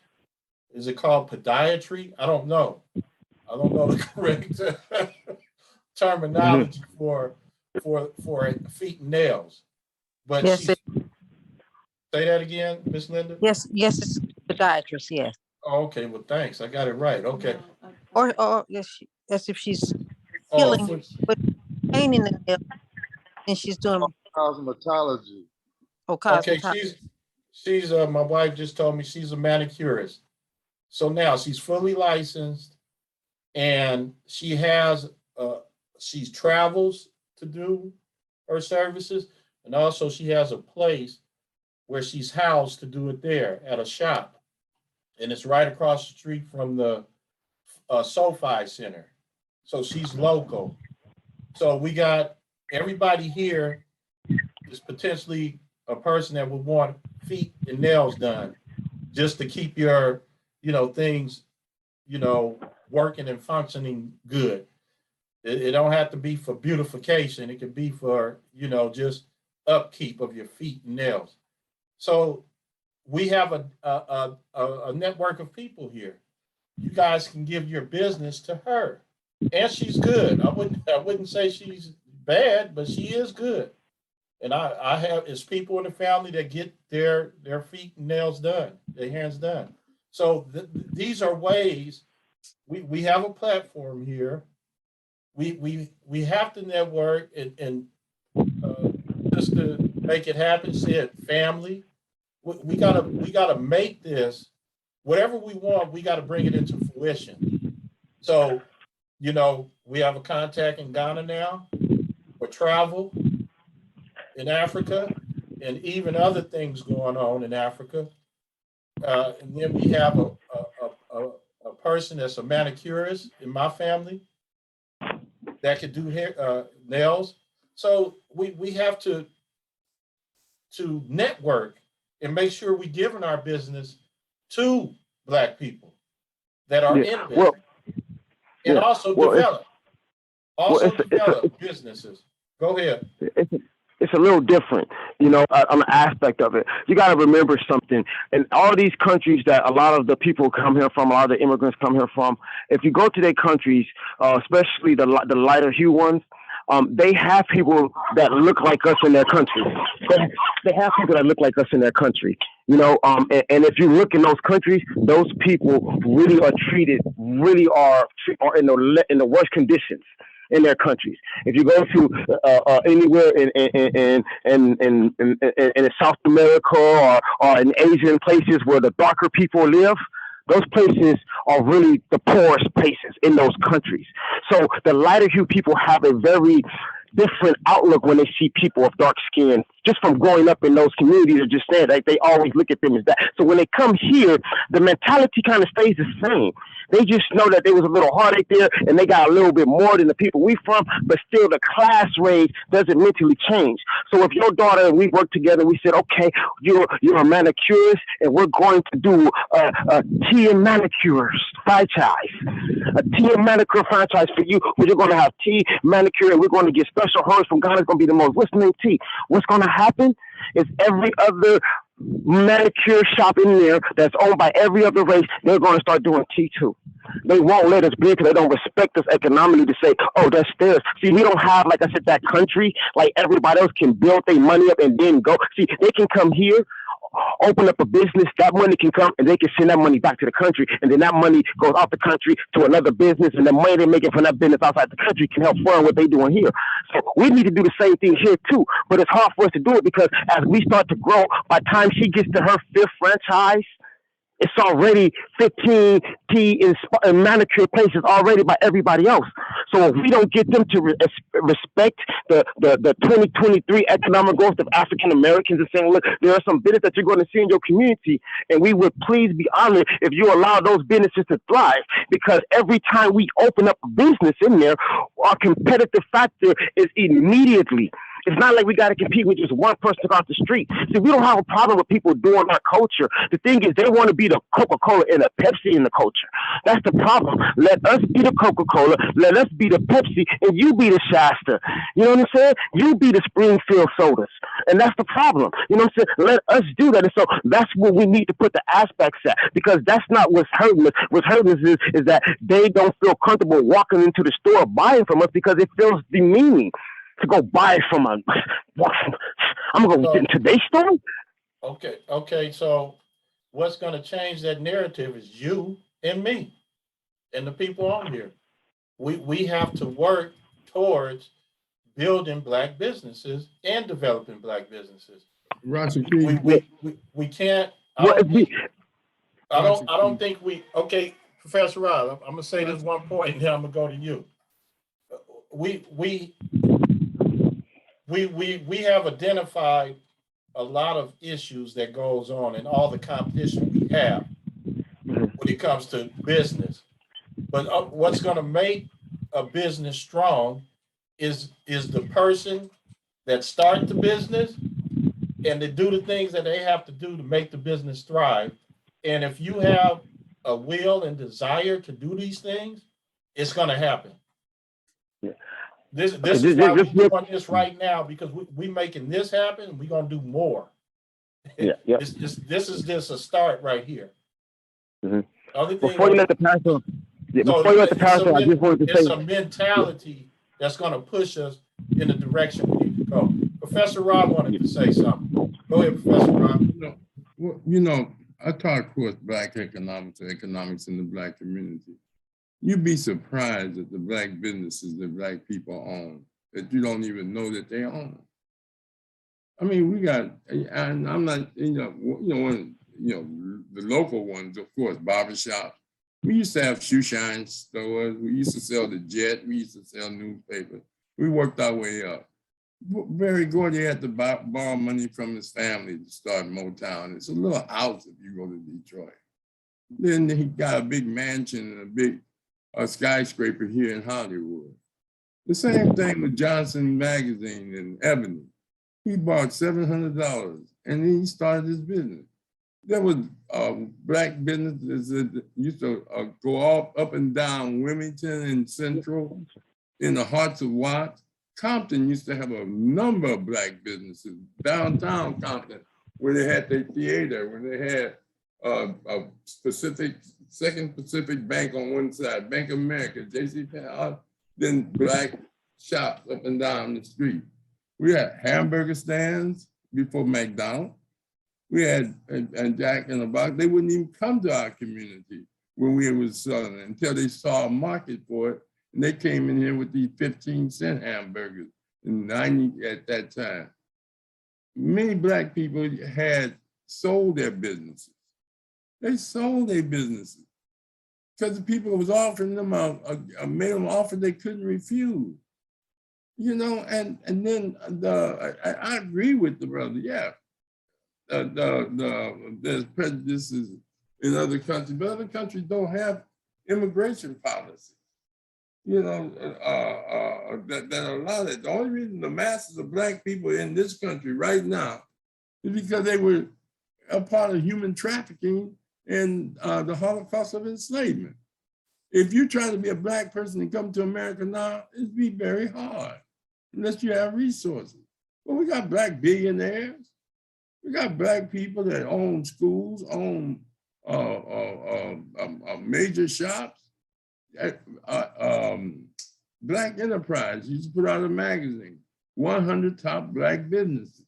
Is it called podiatry? I don't know. I don't know the correct terminology for feet and nails. But Yes, say that again, Miss Linda. yes, it's podiatrist. Yes, Okay, well, thanks. I got it right. Okay. or yes, as if she's Oh, healing with pain in the nail, and she's doing Cosmetology. okay. cosmetology. She's my wife just told me she's a manicurist. So now she's fully licensed, and she travels to do her services, and also she has a place where she's housed to do it there at a shop, and it's right across the street from the SoFi Center. So she's local. So we got everybody here is potentially a person that would want feet and nails done, just to keep your things working and functioning good. It don't have to be for beautification. It could be for just upkeep of your feet and nails. So we have a network of people here. You guys can give your business to her, and she's good. I wouldn't say she's bad, but she is good. And I have it's people in the family that get their feet and nails done, their hands done. So these are ways we have a platform here. We have to network and just to make it happen. Said family. We gotta make this whatever we want. We got to bring it into fruition. So we have a contact in Ghana now for travel in Africa, and even other things going on in Africa. And then we have a person that's a manicurist in my family that could do hair, nails. So we have to network and make sure we're giving our business to Black people that are in business, and also develop businesses. Go ahead. It's a little different, on the aspect of it. You got to remember something. In all these countries that a lot of the people come here from, a lot of the immigrants come here from, if you go to their countries, especially the lighter hue ones, they have people that look like us in their country. They have people that look like us in their country. And if you look in those countries, those people really are treated, really are in the worst conditions in their countries. If you go to anywhere in South America or in Asian places where the darker people live, those places are really the poorest places in those countries. So the lighter hue people have a very different outlook when they see people of dark skin, just from growing up in those communities, or just saying like they always look at them as that. So when they come here, the mentality kind of stays the same. They just know that there was a little heartache there and they got a little bit more than the people we from, but still the class range doesn't mentally change. So if your daughter and we work together, we said, okay, you're a manicurist and we're going to do tea and manicures. franchise, a tea and manicure franchise for you, where you're going to have tea, manicure, and we're going to get special herbs from Ghana. It's going to be the most listening tea. What's going to happen is every other manicure shop in there that's owned by every other race, they're going to start doing tea too. They won't let us be because they don't respect us economically to say, oh, that's theirs. See, we don't have, like I said, that country like everybody else can build their money up and then go. See, they can come here, open up a business, that money can come and they can send that money back to the country, and then that money goes out the country to another business, and the money they make it from that business outside the country can help fund what they're doing here. So we need to do the same thing here too, but it's hard for us to do it because as we start to grow, by the time she gets to her 5th franchise, it's already 15 tea and manicure places already by everybody else. So if we don't get them to respect the 2023 economic growth of African Americans and saying, look, there are some businesses that you're going to see in your community, and we would please be honored if you allow those businesses to thrive. Because every time we open up a business in there, our competitive factor is immediately. It's not like we got to compete with just one person across the street. See, we don't have a problem with people doing our culture. The thing is, they want to be the Coca-Cola and the Pepsi in the culture. That's the problem. Let us be the Coca-Cola, let us be the Pepsi, and you be the Shasta. You know what I'm saying? You be the Springfield sodas. And that's the problem. You know what I'm saying? Let us do that. And so that's what we need to put the aspects at, because that's not what's hurting us. What's hurting us is that they don't feel comfortable walking into the store buying from us because it feels demeaning to go buy from a. I'm gonna go get into today's store. Okay. So what's going to change that narrative is you and me and the people on here. We have to work towards building Black businesses and developing Black businesses. Roger, We can't. Well, I don't think we. Okay, Professor Rob, I'm gonna say this one point, and then I'm gonna go to you. We have identified a lot of issues that goes on and all the competition we have when it comes to business. But what's going to make a business strong is the person that start the business and to do the things that they have to do to make the business thrive. And if you have a will and desire to do these things, it's going to happen. This is why we're doing this right now, because we making this happen. We're gonna do more. Yeah. This is just a start right here. Mm-hmm. Before you let the pastor, I just wanted to say, it's a mentality that's gonna push us in the direction we need to go. Professor Rob wanted to say something. Go ahead, Professor Rob. I taught course Black economics in the Black community. You'd be surprised at the Black businesses that Black people own that you don't even know that they own. I mean, we got, and I'm not, the local ones, of course, barbershops. We used to have shoe shine stores. We used to sell the Jet. We used to sell newspapers. We worked our way up. Barry Gordy had to borrow money from his family to start Motown. It's a little house if you go to Detroit. Then he got a big mansion and a big skyscraper here in Hollywood. The same thing with Johnson Magazine in Ebony. He bought $700 and he started his business. There was Black businesses that used to go up and down Wilmington and Central in the hearts of Watts. Compton used to have a number of Black businesses, downtown Compton, where they had their theater, where they had a Second Pacific Bank on one side, Bank of America, J.C. Penney, then Black shops up and down the street. We had hamburger stands before McDonald's. We had and Jack in the Box. They wouldn't even come to our community when we were selling it until they saw a market for it. And they came in here with these 15-cent hamburgers in 90 at that time. Many Black people had sold their businesses. They sold their businesses because the people was offering them a minimum offer they couldn't refuse. And then I agree with the brother. Yeah, there's prejudices in other countries, but other countries don't have immigration policy. That allow that. The only reason the masses of Black people in this country right now is because they were a part of human trafficking and the Holocaust of enslavement. If you try to be a Black person and come to America now, it'd be very hard unless you have resources. Well, we got Black billionaires. We got Black people that own schools, own major shops. Black Enterprise used to put out a magazine, 100 top Black businesses.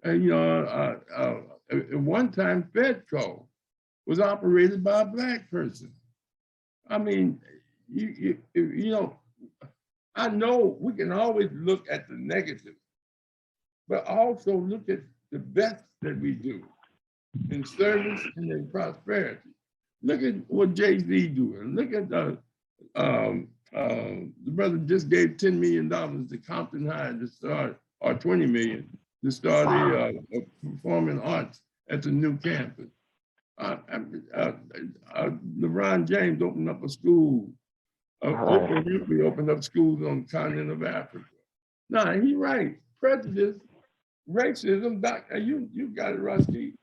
And at one time, Fedco was operated by a Black person. I mean, I know we can always look at the negative, but also look at the best that we do in service and in prosperity. Look at what Jay-Z doing. Look at the brother just gave $10 million to Compton High to start, or 20 million to start a performing arts at the new campus. LeBron James opened up a school. Oprah Winfrey opened up schools on the continent of Africa. Nah, he's right. Prejudice, racism, you got it, Rusty.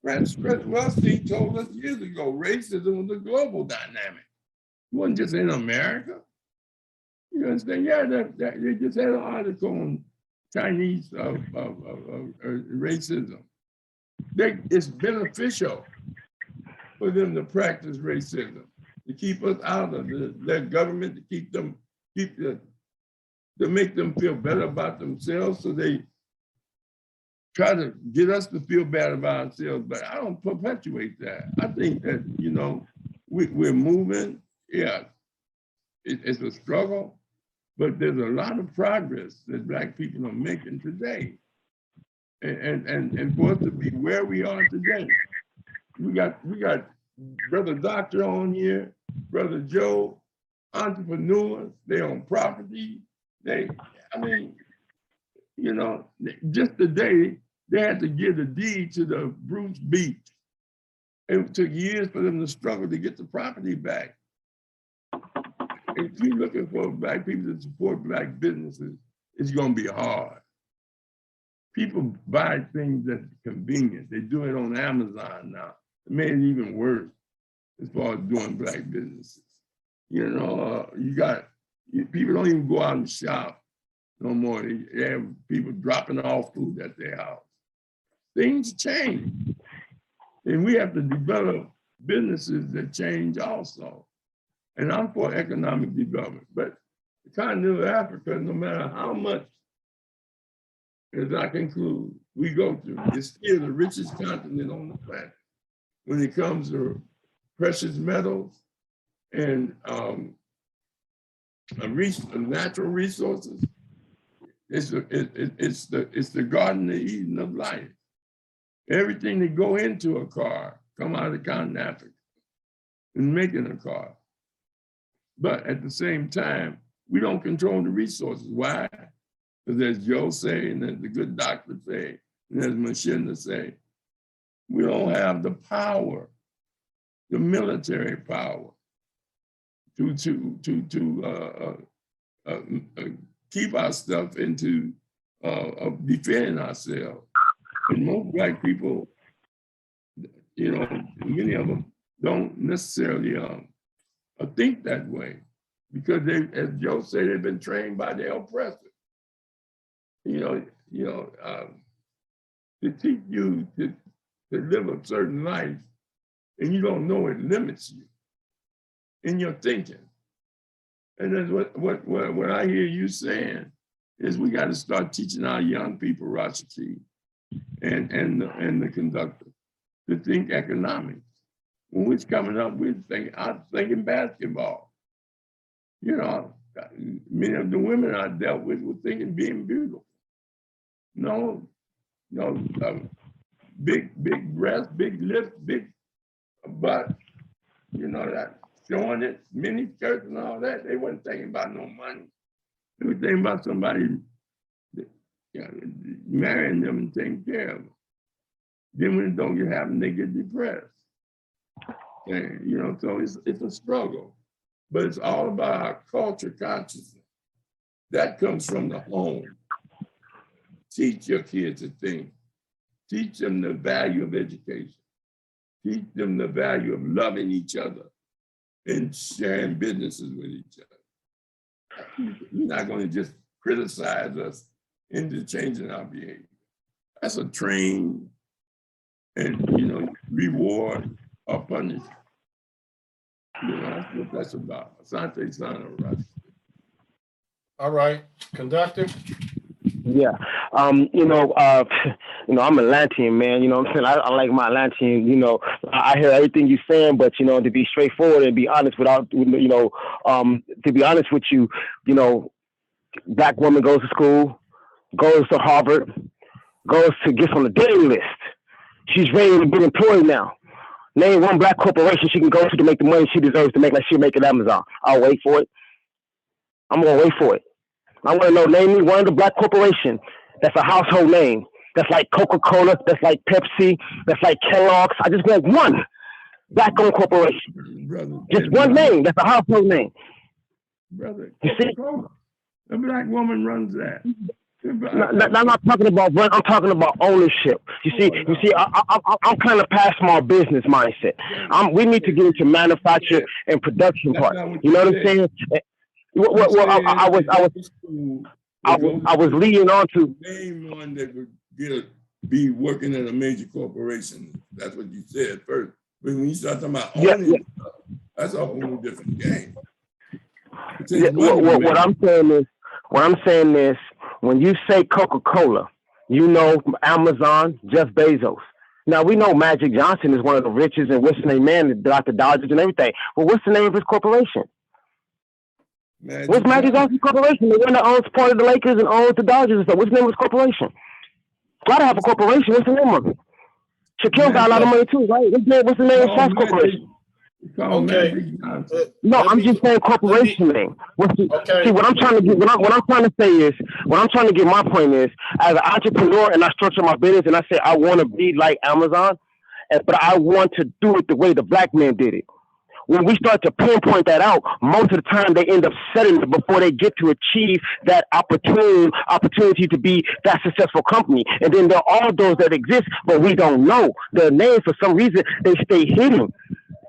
Rusty told us years ago, racism was a global dynamic. It wasn't just in America. You understand? Yeah, they just had an article on Chinese racism. It's beneficial for them to practice racism, to keep us out of their government, to make them feel better about themselves, so they try to get us to feel bad about ourselves. But I don't perpetuate that. I think that, we're moving. Yeah, it's a struggle, but there's a lot of progress that Black people are making today. And for us to be where we are today, we got Brother Doctor on here, Brother Joe, entrepreneurs, they own property. Just today, they had to give the deed to the Bruce Beach. It took years for them to struggle to get the property back. If you're looking for Black people to support Black businesses, it's gonna be hard. People buy things that's convenient. They do it on Amazon now. It made it even worse as far as doing Black businesses. People don't even go out and shop no more. They have people dropping off food at their house. Things change. And we have to develop businesses that change also. And I'm for economic development, but the continent of Africa, no matter how much, as I conclude, we go through, it's still the richest continent on the planet when it comes to precious metals and natural resources. It's the Garden of Eden of life. Everything that go into a car come out of the continent of Africa in making a car. But at the same time, we don't control the resources. Why? Because as Joe say, and as the good doctor say, and as Machinda say, we don't have the power, the military power to keep our stuff into defending ourselves. And most Black people, many of them don't necessarily think that way, because they, as Joe said, they've been trained by their oppressor. To teach you to live a certain life, and you don't know it limits you in your thinking. And that's what I hear you saying is we got to start teaching our young people, Rashiki, and the conductor, to think economics. When we're coming up, I was thinking basketball. Many of the women I dealt with were thinking being beautiful. Big breasts, big lips, big butt, that showing it, mini skirts and all that. They weren't thinking about no money. They were thinking about somebody marrying them and taking care of them. Then when it don't get happen, they get depressed. And, so it's a struggle, but it's all about our culture consciousness. That comes from the home. Teach your kids to think. Teach them the value of education. Teach them the value of loving each other and sharing businesses with each other. You're not going to just criticize us into changing our behavior. That's a train and, reward or punish. That's what that's about. Asante Sana Rush. All right, Conductor. Yeah. I'm a Atlantean, man. You know what I'm saying? I like my Atlantean, I hear everything you're saying, but, to be straightforward and be honest to be honest with you, black woman goes to school, goes to Harvard, gets on the dating list. She's ready to get employed now. Name one black corporation she can go to make the money she deserves to make like she'll make at Amazon. I'll wait for it. I'm going to wait for it. I want to know, name me one of the black corporation that's a household name. That's like Coca-Cola, that's like Pepsi, that's like Kellogg's. I just want one black-owned corporation. Brother, just one name that's a household name. Brother, you see? A black woman runs that. I'm not talking about run. I'm talking about ownership. You see, I'm kind of past my business mindset. We need to get into manufacture and production part. You know what I'm saying? I was leading on to name one that would be working at a major corporation. That's what you said first. But when you start talking about owning stuff, that's a whole different game. What I'm saying is, when you say Coca-Cola, Amazon, Jeff Bezos. Now we know Magic Johnson is one of the richest and what's the name man that got the Dodgers and everything. Well, what's the name of his corporation? What's Magic Johnson's corporation? The one that owns part of the Lakers and owns the Dodgers and stuff. What's the name of his corporation? Gotta have a corporation. What's the name of it? Shaquille got a lot of money too, right? What's the name of Shaq's corporation? Okay. No, I'm just saying corporation name. See, what I'm trying to get, what I'm trying to say is, what I'm trying to get my point is, as an entrepreneur, and I structure my business, and I say I want to be like Amazon, but I want to do it the way the black man did it. When we start to pinpoint that out, most of the time they end up setting it before they get to achieve that opportunity to be that successful company. And then there are all those that exist, but we don't know their names. For some reason, they stay hidden.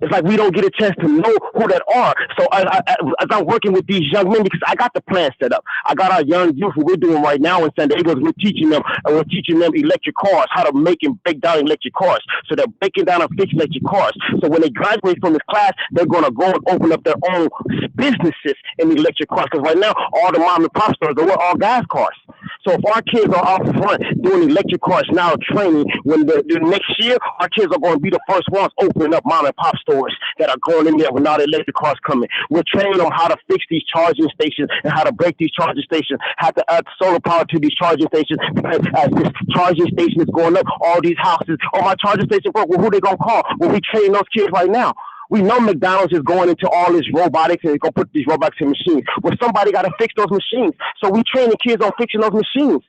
It's like we don't get a chance to know who that are. So as I'm working with these young men, because I got the plan set up. I got our young youth, what we're doing right now in San Diego, we're teaching them electric cars, how to make and break down electric cars. So they're breaking down and fixing electric cars. So when they graduate from this class, they're going to go and open up their own businesses in the electric cars. Because right now, all the mom and pop stores, they're all gas cars. So if our kids are out front doing electric cars now, training, when the next year, our kids are going to be the first ones opening up mom and pop stores that are going in there when all the electric cars coming. We're training them how to fix these charging stations and how to break these charging stations, how to add solar power to these charging stations. Because as this charging station is going up, all these houses, my charging station broke, well, who they going to call? Well, we training those kids right now. We know McDonald's is going into all this robotics and they're going to put these robotics in machines. Well, somebody got to fix those machines. So we training kids on fixing those machines.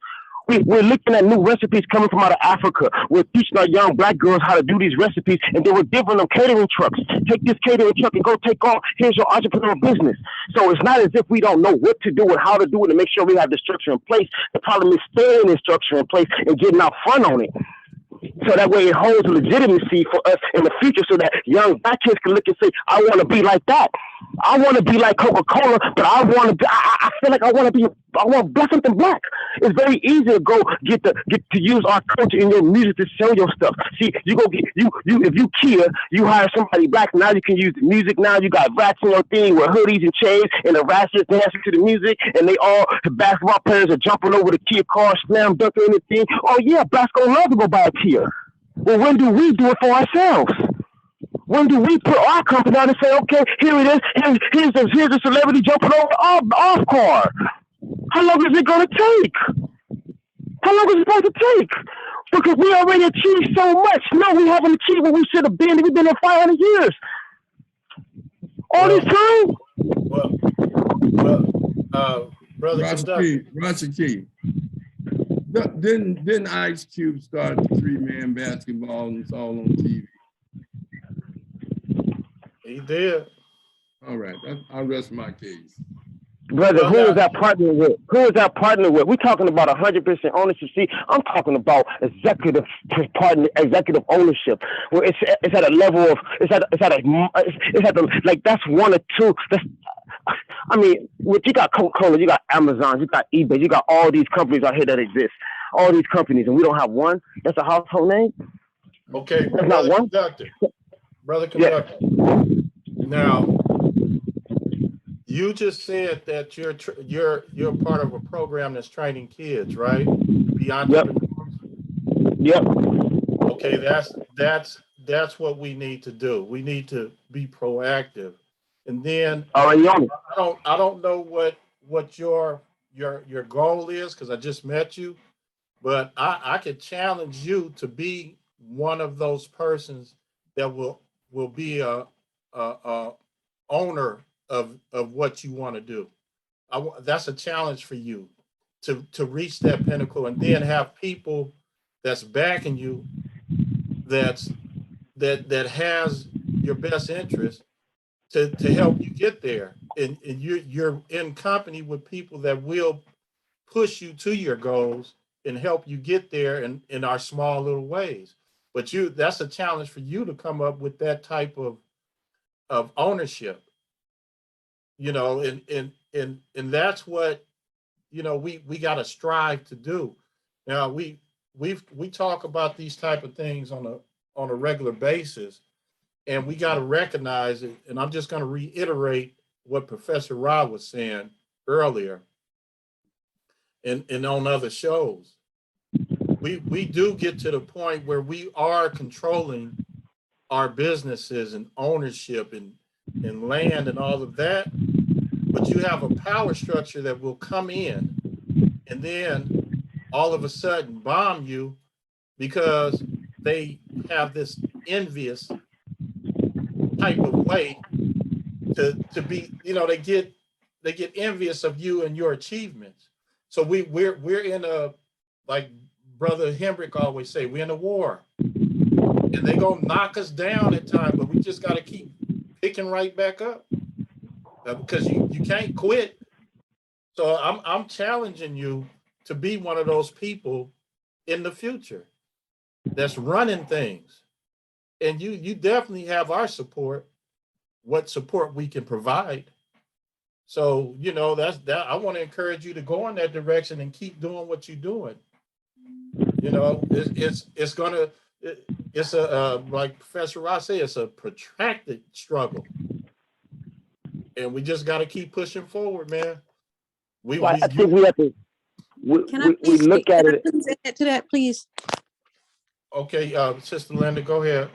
We're looking at new recipes coming from out of Africa. We're teaching our young black girls how to do these recipes, and then we're giving them catering trucks. Take this catering truck and go take off. Here's your entrepreneurial business. So it's not as if we don't know what to do and how to do it and make sure we have the structure in place. The problem is staying in structure in place and getting out front on it. So that way it holds legitimacy for us in the future so that young black kids can look and say, I want to be like that. I want to be like Coca-Cola, but I feel like I want to be something black. It's very easy to go get to use our culture in your music to sell your stuff. See, if you Kia, you hire somebody black, now you can use the music. Now you got rats in your thing with hoodies and chains, and the rats just dancing to the music, and the basketball players are jumping over the Kia car, slam dunking anything. Oh yeah, blacks gonna love to go buy a Kia. Well, when do we do it for ourselves? When do we put our company on and say, okay, here it is, here's a celebrity jumping over off car? How long is it going to take? How long is it supposed to take? Because we already achieved so much. No, we haven't achieved what we should have been. We've been there 500 years. All this time? Brother Roger Key. Didn't Ice Cube start the 3-man basketball and it's all on TV? He did. All right, I'll rest my case. Brother, Well, who is now, that partner with? Who is that partner with? We're talking about 100% ownership. See, I'm talking about executive ownership. Where it's at a level of like that's one or two. I mean, you got Coca-Cola, you got Amazon, you got eBay, you got all these companies out here that exist. All these companies, and we don't have one. That's a household name. okay, There's not brother one. conductor, brother Yeah. conductor. Now, you just said that you're part of a program that's training kids, right? To be Yep. entrepreneurs. Yep. Okay, that's what we need to do. We need to be proactive. And then Already on it. I don't know what your goal is because I just met you, but I could challenge you to be one of those persons that will be a owner of what you want to do. That's a challenge for you to reach that pinnacle and then have people that's backing you that has your best interest to help you get there. And you're in company with people that will push you to your goals and help you get there in our small little ways. But that's a challenge for you to come up with that type of ownership, and that's what we got to strive to do. Now we talk about these type of things on a regular basis, and we got to recognize it. And I'm just going to reiterate what Professor Rob was saying earlier and on other shows. We do get to the point where we are controlling our businesses and ownership and land and all of that, but you have a power structure that will come in and then all of a sudden bomb you because they have this envious type of way to be, they get envious of you and your achievements. So we're in a, like Brother Hendrick always say, we're in a war. And they gonna knock us down at times, but we just gotta keep picking right back up. Because you can't quit. So I'm challenging you to be one of those people in the future that's running things. And you definitely have our support, what support we can provide. So, that's that. I want to encourage you to go in that direction and keep doing what you're doing. It's gonna it's a like Professor Ross said, it's a protracted struggle, and we just got to keep pushing forward, man. We Well, we I think you we have to. Can I We please, look at can I it. please add to that, please? Okay, Sister Linda, go ahead.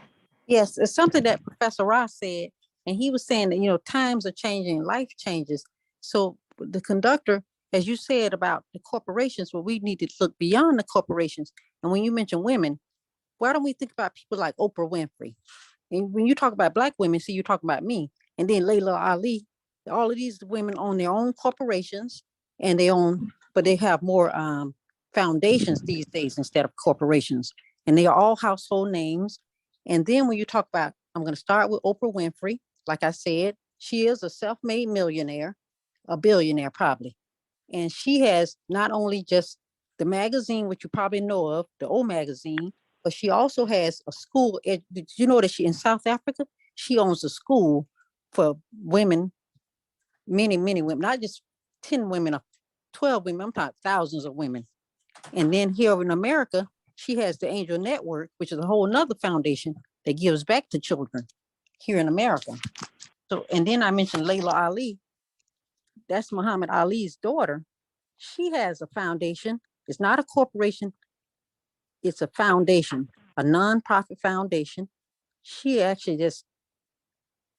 Yes, it's something that Professor Ross said, and he was saying that, times are changing, life changes. So the conductor, as you said about the corporations, well, we need to look beyond the corporations. And when you mention women, why don't we think about people like Oprah Winfrey? And when you talk about Black women, see, you're talking about me. And then Layla Ali, all of these women own their own corporations, and but they have more foundations these days instead of corporations. And they are all household names. And then when you talk about, I'm going to start with Oprah Winfrey. Like I said, she is a self-made millionaire, a billionaire probably. And she has not only just the magazine, which you probably know of, the O magazine, but she also has a school. Did you know that she in South Africa? She owns a school for women, many, many women, not just 10 women or 12 women. I'm talking thousands of women. And then here in America, she has the Angel Network, which is a whole nother foundation that gives back to children here in America. So, and then I mentioned Layla Ali. That's Muhammad Ali's daughter. She has a foundation. It's not a corporation. It's a foundation, a nonprofit foundation. She actually just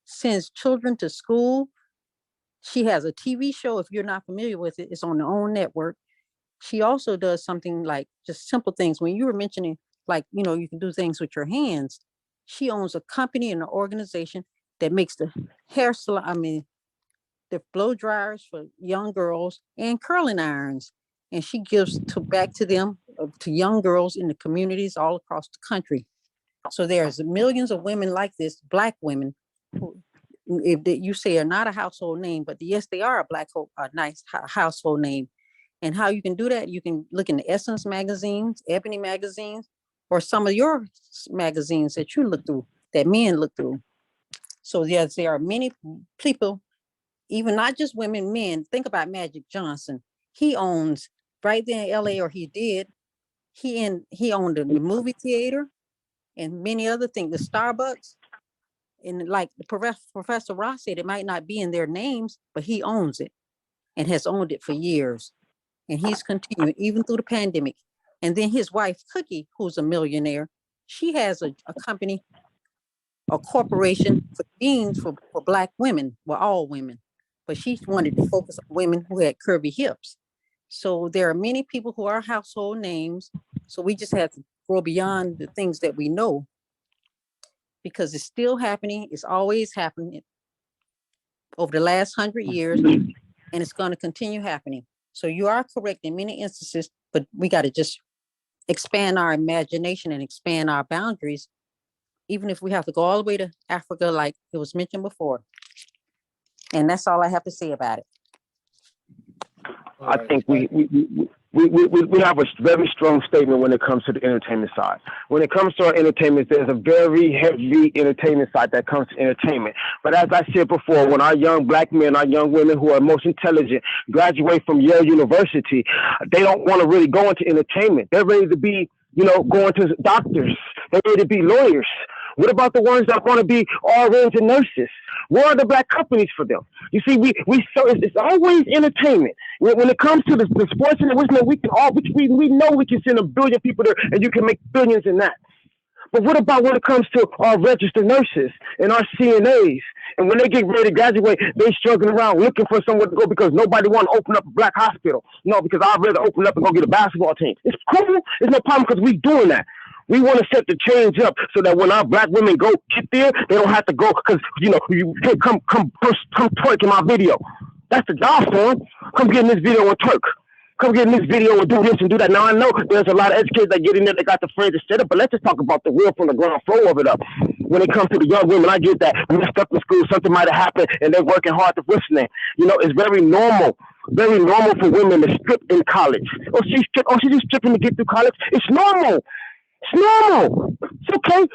sends children to school. She has a TV show. If you're not familiar with it, it's on their own network. She also does something like just simple things. When you were mentioning, like, you can do things with your hands. She owns a company and an organization that makes the hair salon, the blow dryers for young girls and curling irons. And she gives back to them, to young girls in the communities all across the country. So there's millions of women like this, Black women, who if you say are not a household name, but yes, they are a nice household name. And how you can do that, you can look in the Essence magazines, Ebony magazines, or some of your magazines that you look through, that men look through. So yes, there are many people, even not just women, men. Think about Magic Johnson. He owns right there in LA, or he did. He owned the movie theater and many other things, the Starbucks. And like the Professor Ross said, it might not be in their names, but he owns it and has owned it for years. And he's continuing even through the pandemic. And then his wife, Cookie, who's a millionaire, she has a company, a corporation for jeans for Black women, well, all women. But she wanted to focus on women who had curvy hips. So there are many people who are household names. So we just have to go beyond the things that we know, because it's still happening. It's always happening over the last 100 years, and it's going to continue happening. So you are correct in many instances, but we got to just expand our imagination and expand our boundaries, even if we have to go all the way to Africa, like it was mentioned before. And that's all I have to say about it. I think we have a very strong statement when it comes to the entertainment side. When it comes to our entertainment, there's a very heavy entertainment side that comes to entertainment. But as I said before, when our young Black men, our young women who are most intelligent graduate from Yale University, they don't want to really go into entertainment. They're ready to be, going to doctors. They're ready to be lawyers. What about the ones that want to be RNs and nurses? Where are the Black companies for them? You see, so it's always entertainment. When it comes to the sports and the we know we can send 1 billion people there and you can make billions in that. But what about when it comes to our registered nurses and our CNAs? And when they get ready to graduate, they struggling around looking for somewhere to go because nobody want to open up a Black hospital. No, because I'd rather open up and go get a basketball team. It's cool. It's no problem because we doing that. We want to set the change up so that when our Black women go get there, they don't have to go because, you hey, come twerk in my video. That's the job for them. Come get in this video and twerk. Come get in this video and do this and do that. Now, I know there's a lot of educators that get in there, they got the phrase to set up, but let's just talk about the real from the ground floor of it up. When it comes to the young women, I get that. When they're stuck in school, something might have happened and they're working hard to what's name. It's very normal for women to strip in college. She's just stripping to get through college. It's normal. It's normal. It's okay.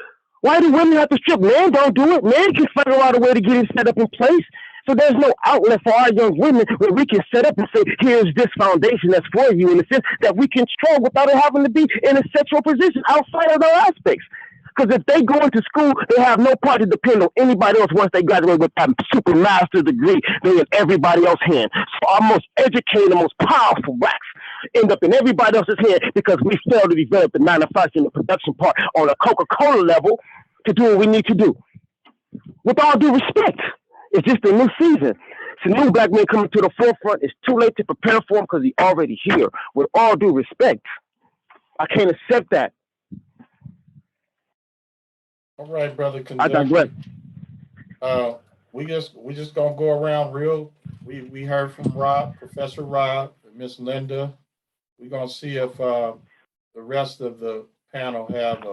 Why do women have to strip? Men don't do it. Men can figure out a way to get it set up in place. So there's no outlet for our young women where we can set up and say, here's this foundation that's for you, in the sense that we control without it having to be in a sexual position outside of their aspects. Because if they go into school, they have no part to depend on anybody else once they graduate with that super master's degree. They're in everybody else's hands. So our most educated, most powerful Blacks end up in everybody else's hand because we fail to develop the manufacturing and production part on a Coca-Cola level to do what we need to do. With all due respect, it's just a new season. It's a new Black man coming to the forefront. It's too late to prepare for him because he's already here. With all due respect, I can't accept that. All right, brother I Conductor. digress. We just gonna go around real. We heard from Professor Rob, and Miss Linda. We're gonna see if the rest of the panel have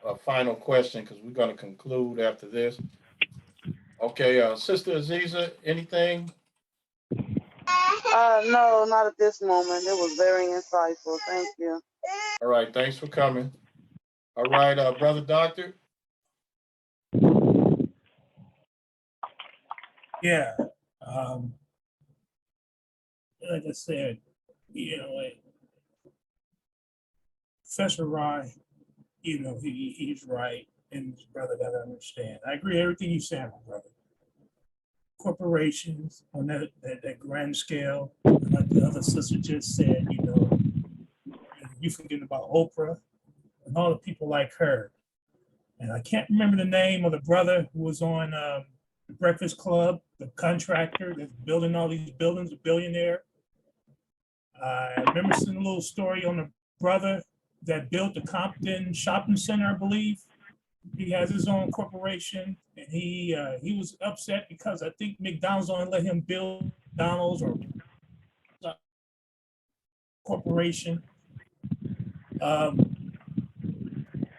a final question because we're gonna conclude after this. Okay, Sister Aziza, anything? No, not at this moment. It was very insightful. Thank you. All right, thanks for coming. All right, brother Doctor. Yeah. Like I said, Professor Rye, he's right, and his brother got to understand. I agree with everything you said, my brother. Corporations on that grand scale, like the other sister just said, you forgetting about Oprah and all the people like her. And I can't remember the name of the brother who was on the Breakfast Club, the contractor that's building all these buildings, a billionaire. I remember seeing a little story on the brother that built the Compton Shopping Center, I believe. He has his own corporation, and he was upset because I think McDonald's only let him build McDonald's or corporation.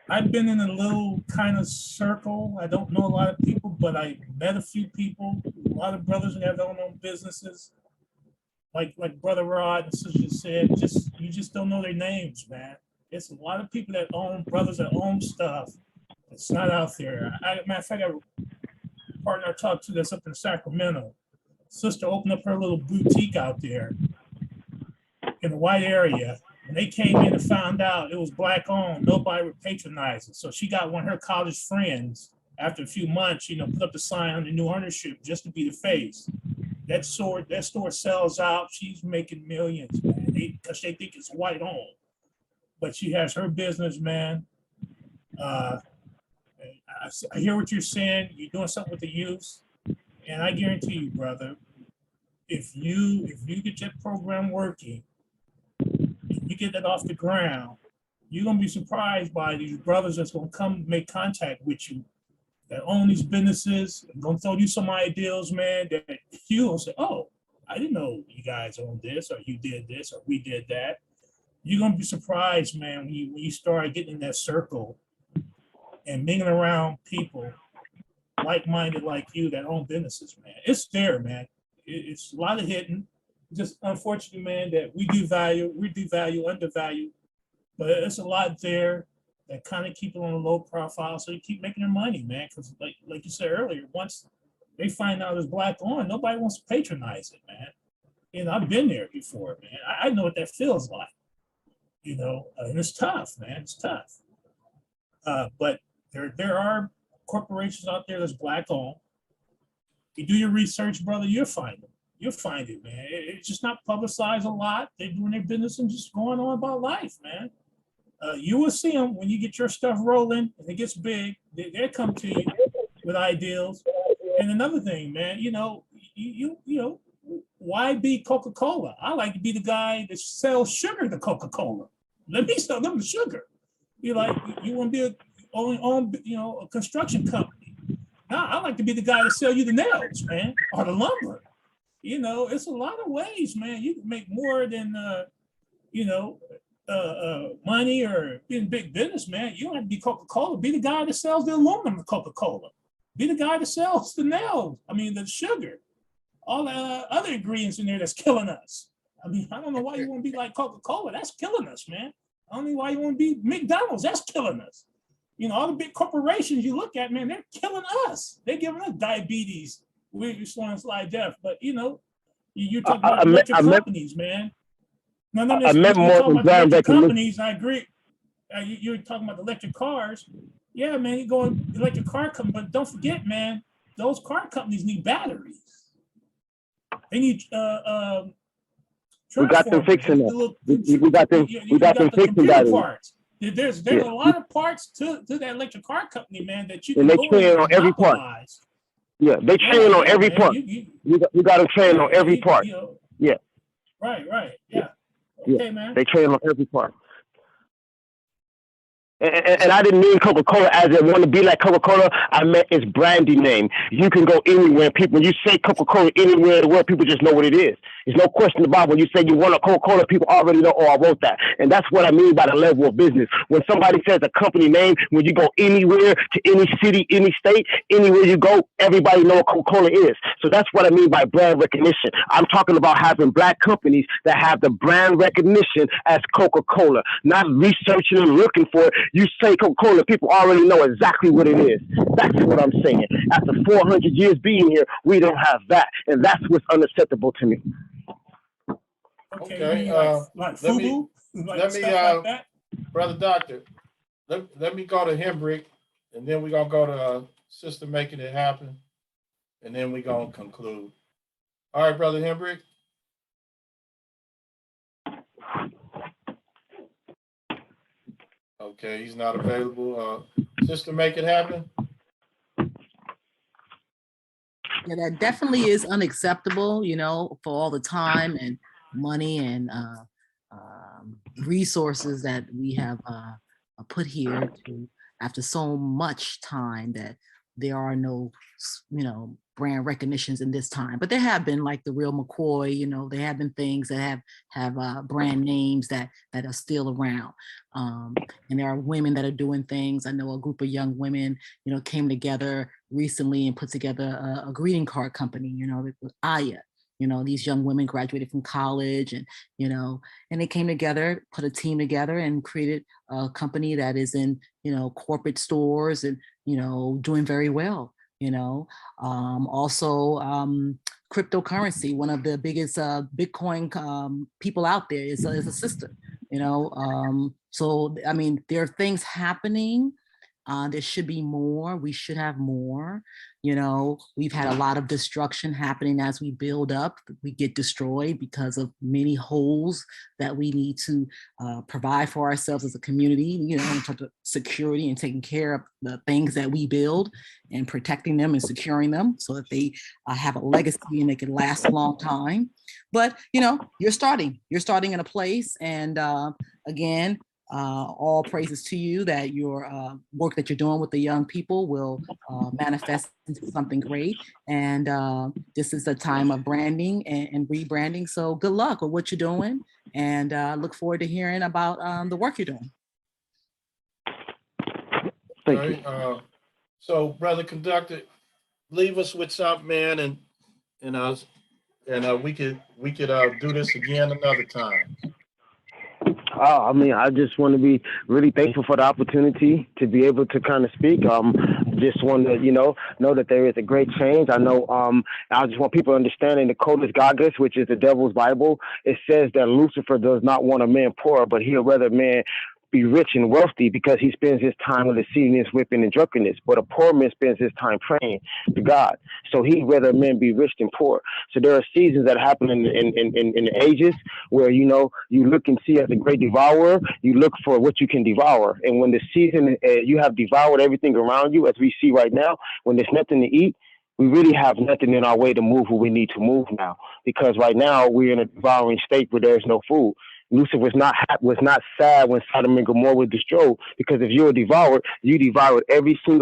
I've been in a little kind of circle. I don't know a lot of people, but I met a few people, a lot of brothers that have their own businesses. Like Brother Rod and Sister said, you just don't know their names, man. It's a lot of people that own brothers that own stuff. It's not out there. Matter of fact, I have a partner I talked to that's up in Sacramento. Sister opened up her little boutique out there in the white area. When they came in and found out it was Black owned, nobody would patronize it. So she got one of her college friends, after a few months, put up the sign under new ownership just to be the face. That store sells out. She's making millions, man, because they think it's white owned. But she has her business, man. I hear what you're saying. You're doing something with the youth. And I guarantee you, brother, if you get that program working, you get that off the ground, you're gonna be surprised by these brothers that's gonna come make contact with you that own these businesses, gonna throw you some ideals, man, that you gonna say, oh, I didn't know you guys own this, or you did this, or we did that. You're gonna be surprised, man, when you start getting in that circle and mingling around people like-minded like you that own businesses, man. It's there, man. It's a lot of hidden. Just unfortunately, man, that we do value, undervalue, but it's a lot there that kind of keep it on a low profile, so you keep making their money, man. Because like you said earlier, once they find out it's Black on, nobody wants to patronize it, man. I've been there before, man. I know what that feels like, and it's tough, man. It's tough. But there are corporations out there that's Black owned. You do your research, brother, you'll find them. You'll find it, man. It's just not publicized a lot. They're doing their business and just going on about life, man. You will see them when you get your stuff rolling and it gets big. They come to you with ideals. And another thing, man, why be Coca-Cola? I like to be the guy that sells sugar to Coca-Cola. Let me sell them the sugar. You want to be a construction company. Now, I like to be the guy to sell you the nails, man, or the lumber. It's a lot of ways, man. You can make more than, money or being big business, man. You don't have to be Coca-Cola. Be the guy that sells the aluminum to Coca-Cola. Be the guy that sells the nails. The sugar. All the other ingredients in there that's killing us. I don't know why you want to be like Coca-Cola. That's killing us, man. I don't know why you want to be McDonald's. That's killing us. All the big corporations you look at, man, they're killing us. They're giving us diabetes. We're slide death. But, you're talking about electric companies, man. No, I meant more than brand recognition. Companies, I agree. You're talking about electric cars. Yeah, man, you go electric car company, but don't forget, man, those car companies need batteries. They need we got them fixing that. We got them fixing batteries. Parts. There's a lot of parts to that electric car company, man, that you can and they train on every part. Yeah, they train on every part. You got to train on every part. Yeah. Right. Yeah. Okay, man. They train on every part. And I didn't mean Coca-Cola as it want to be like Coca-Cola. I meant its branding name. You can go anywhere. When you say Coca-Cola anywhere in the world, people just know what it is. There's no question about when you say you want a Coca-Cola, people already know, oh, I want that. And that's what I mean by the level of business. When somebody says a company name, when you go anywhere to any city, any state, anywhere you go, everybody know what Coca-Cola is. So that's what I mean by brand recognition. I'm talking about having Black companies that have the brand recognition as Coca-Cola, not researching and looking for it. You say Coca-Cola, people already know exactly what it is. That's what I'm saying. After 400 years being here, we don't have that. And that's what's unacceptable to me. Okay. Let me, Brother Doctor, let me go to Hembrick, and then we're going to go to Sister Making It Happen, and then we're going to conclude. All right, Brother Hembrick. Okay, he's not available. Sister, Make It Happen. Yeah, that definitely is unacceptable, for all the time and money and resources that we have put here after so much time that there are no, brand recognitions in this time, but there have been like the real McCoy, there have been things that have brand names that are still around. And there are women that are doing things. I know a group of young women, came together recently and put together a greeting card company, with Aya. These young women graduated from college and they came together, put a team together and created a company that is in, corporate stores and, doing very well. Also cryptocurrency, one of the biggest Bitcoin people out there is a sister, so, I mean, there are things happening. There should be more. We should have more. We've had a lot of destruction happening as we build up. We get destroyed because of many holes that we need to provide for ourselves as a community, in terms of security and taking care of the things that we build and protecting them and securing them so that they have a legacy and they can last a long time. But, you're starting in a place. And again, all praises to you that your work that you're doing with the young people will manifest into something great. And this is a time of branding and rebranding. So good luck with what you're doing, and look forward to hearing about the work you're doing. Thank you. So, brother Conductor, leave us with something, man, and we could do this again another time. I mean, I just want to be really thankful for the opportunity to be able to kind of speak. Just want to, know that there is a great change. I know, I just want people to understand in the Codex Gagas, which is the devil's Bible, it says that Lucifer does not want a man poor, but he'll rather man be rich and wealthy because he spends his time with lasciviousness, whipping, and drunkenness. But a poor man spends his time praying to God. So he'd rather men be rich than poor. So there are seasons that happen in the ages where, you look and see as a great devourer, you look for what you can devour. And when the season, you have devoured everything around you, as we see right now, when there's nothing to eat, we really have nothing in our way to move where we need to move now. Because right now we're in a devouring state where there's no food. Lucifer was not sad when Sodom and Gomorrah was destroyed, because if you're devoured, you devoured everything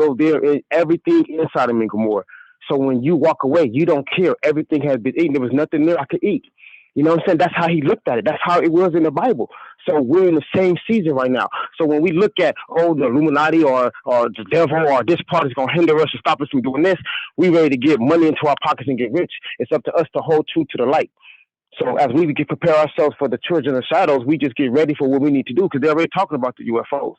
in Sodom and Gomorrah. So when you walk away, you don't care. Everything has been eaten. There was nothing there I could eat. You know what I'm saying? That's how he looked at it. That's how it was in the Bible. So we're in the same season right now. So when we look at, the Illuminati or the devil or this part is going to hinder us or stop us from doing this, we ready to get money into our pockets and get rich. It's up to us to hold true to the light. So as we prepare ourselves for the children of shadows, we just get ready for what we need to do, because they're already talking about the UFOs.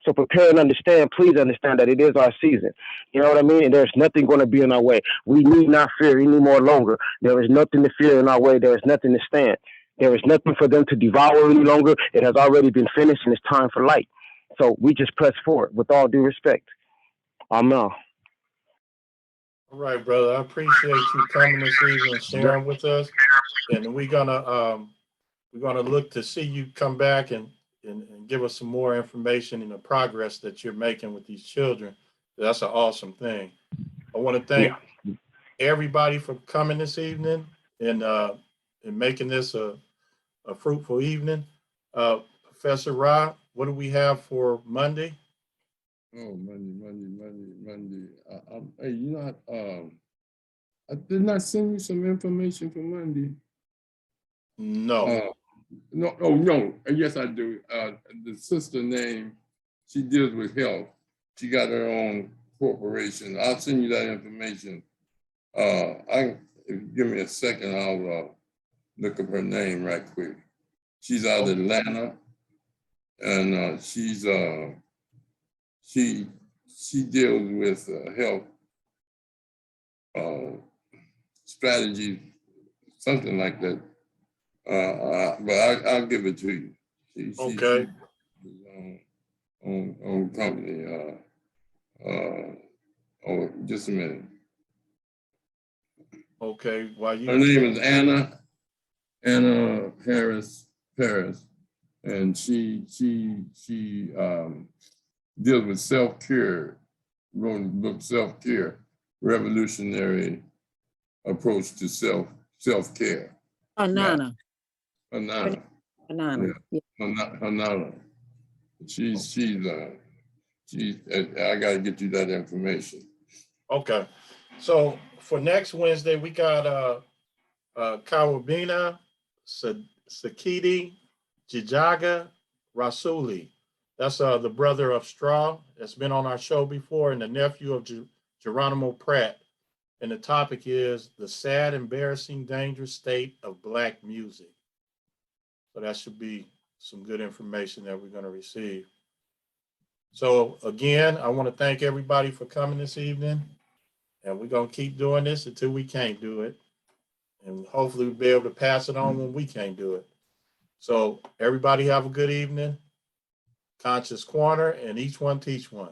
So prepare and understand, please understand that it is our season. You know what I mean? And there's nothing going to be in our way. We need not fear any more longer. There is nothing to fear in our way. There is nothing to stand. There is nothing for them to devour any longer. It has already been finished, and it's time for light. So we just press forward with all due respect. Amen. All right, brother. I appreciate you coming this evening and sharing with us. And we're gonna look to see you come back and give us some more information and the progress that you're making with these children. That's an awesome thing. I want to thank everybody for coming this evening and making this a fruitful evening. Professor Ra, what do we have for Monday? Oh, Monday. Hey, I did not send you some information for Monday. No. No. Yes, I do. The sister name, she deals with health. She got her own corporation. I'll send you that information. If you give me a second, I'll look up her name right quick. She's out of Atlanta, and she deals with health strategy, something like that. But I'll give it to you. She's own company. Just a minute. Okay. Her name is Anna Paris, and she deals with self-care. Wrote a book, Self-Care, Revolutionary Approach to Self-Care. Hanana. Hanana. Hanana. She's I gotta get you that information. Okay. So for next Wednesday, we got Kawabina Sakiti Jijaga Rasuli. That's the brother of Straw that's been on our show before and the nephew of Geronimo Pratt. And the topic is the sad, embarrassing, dangerous state of Black music. So that should be some good information that we're going to receive. So again, I want to thank everybody for coming this evening. And we're going to keep doing this until we can't do it. And hopefully we'll be able to pass it on when we can't do it. So everybody have a good evening. Conscious Corner, and each one teach one.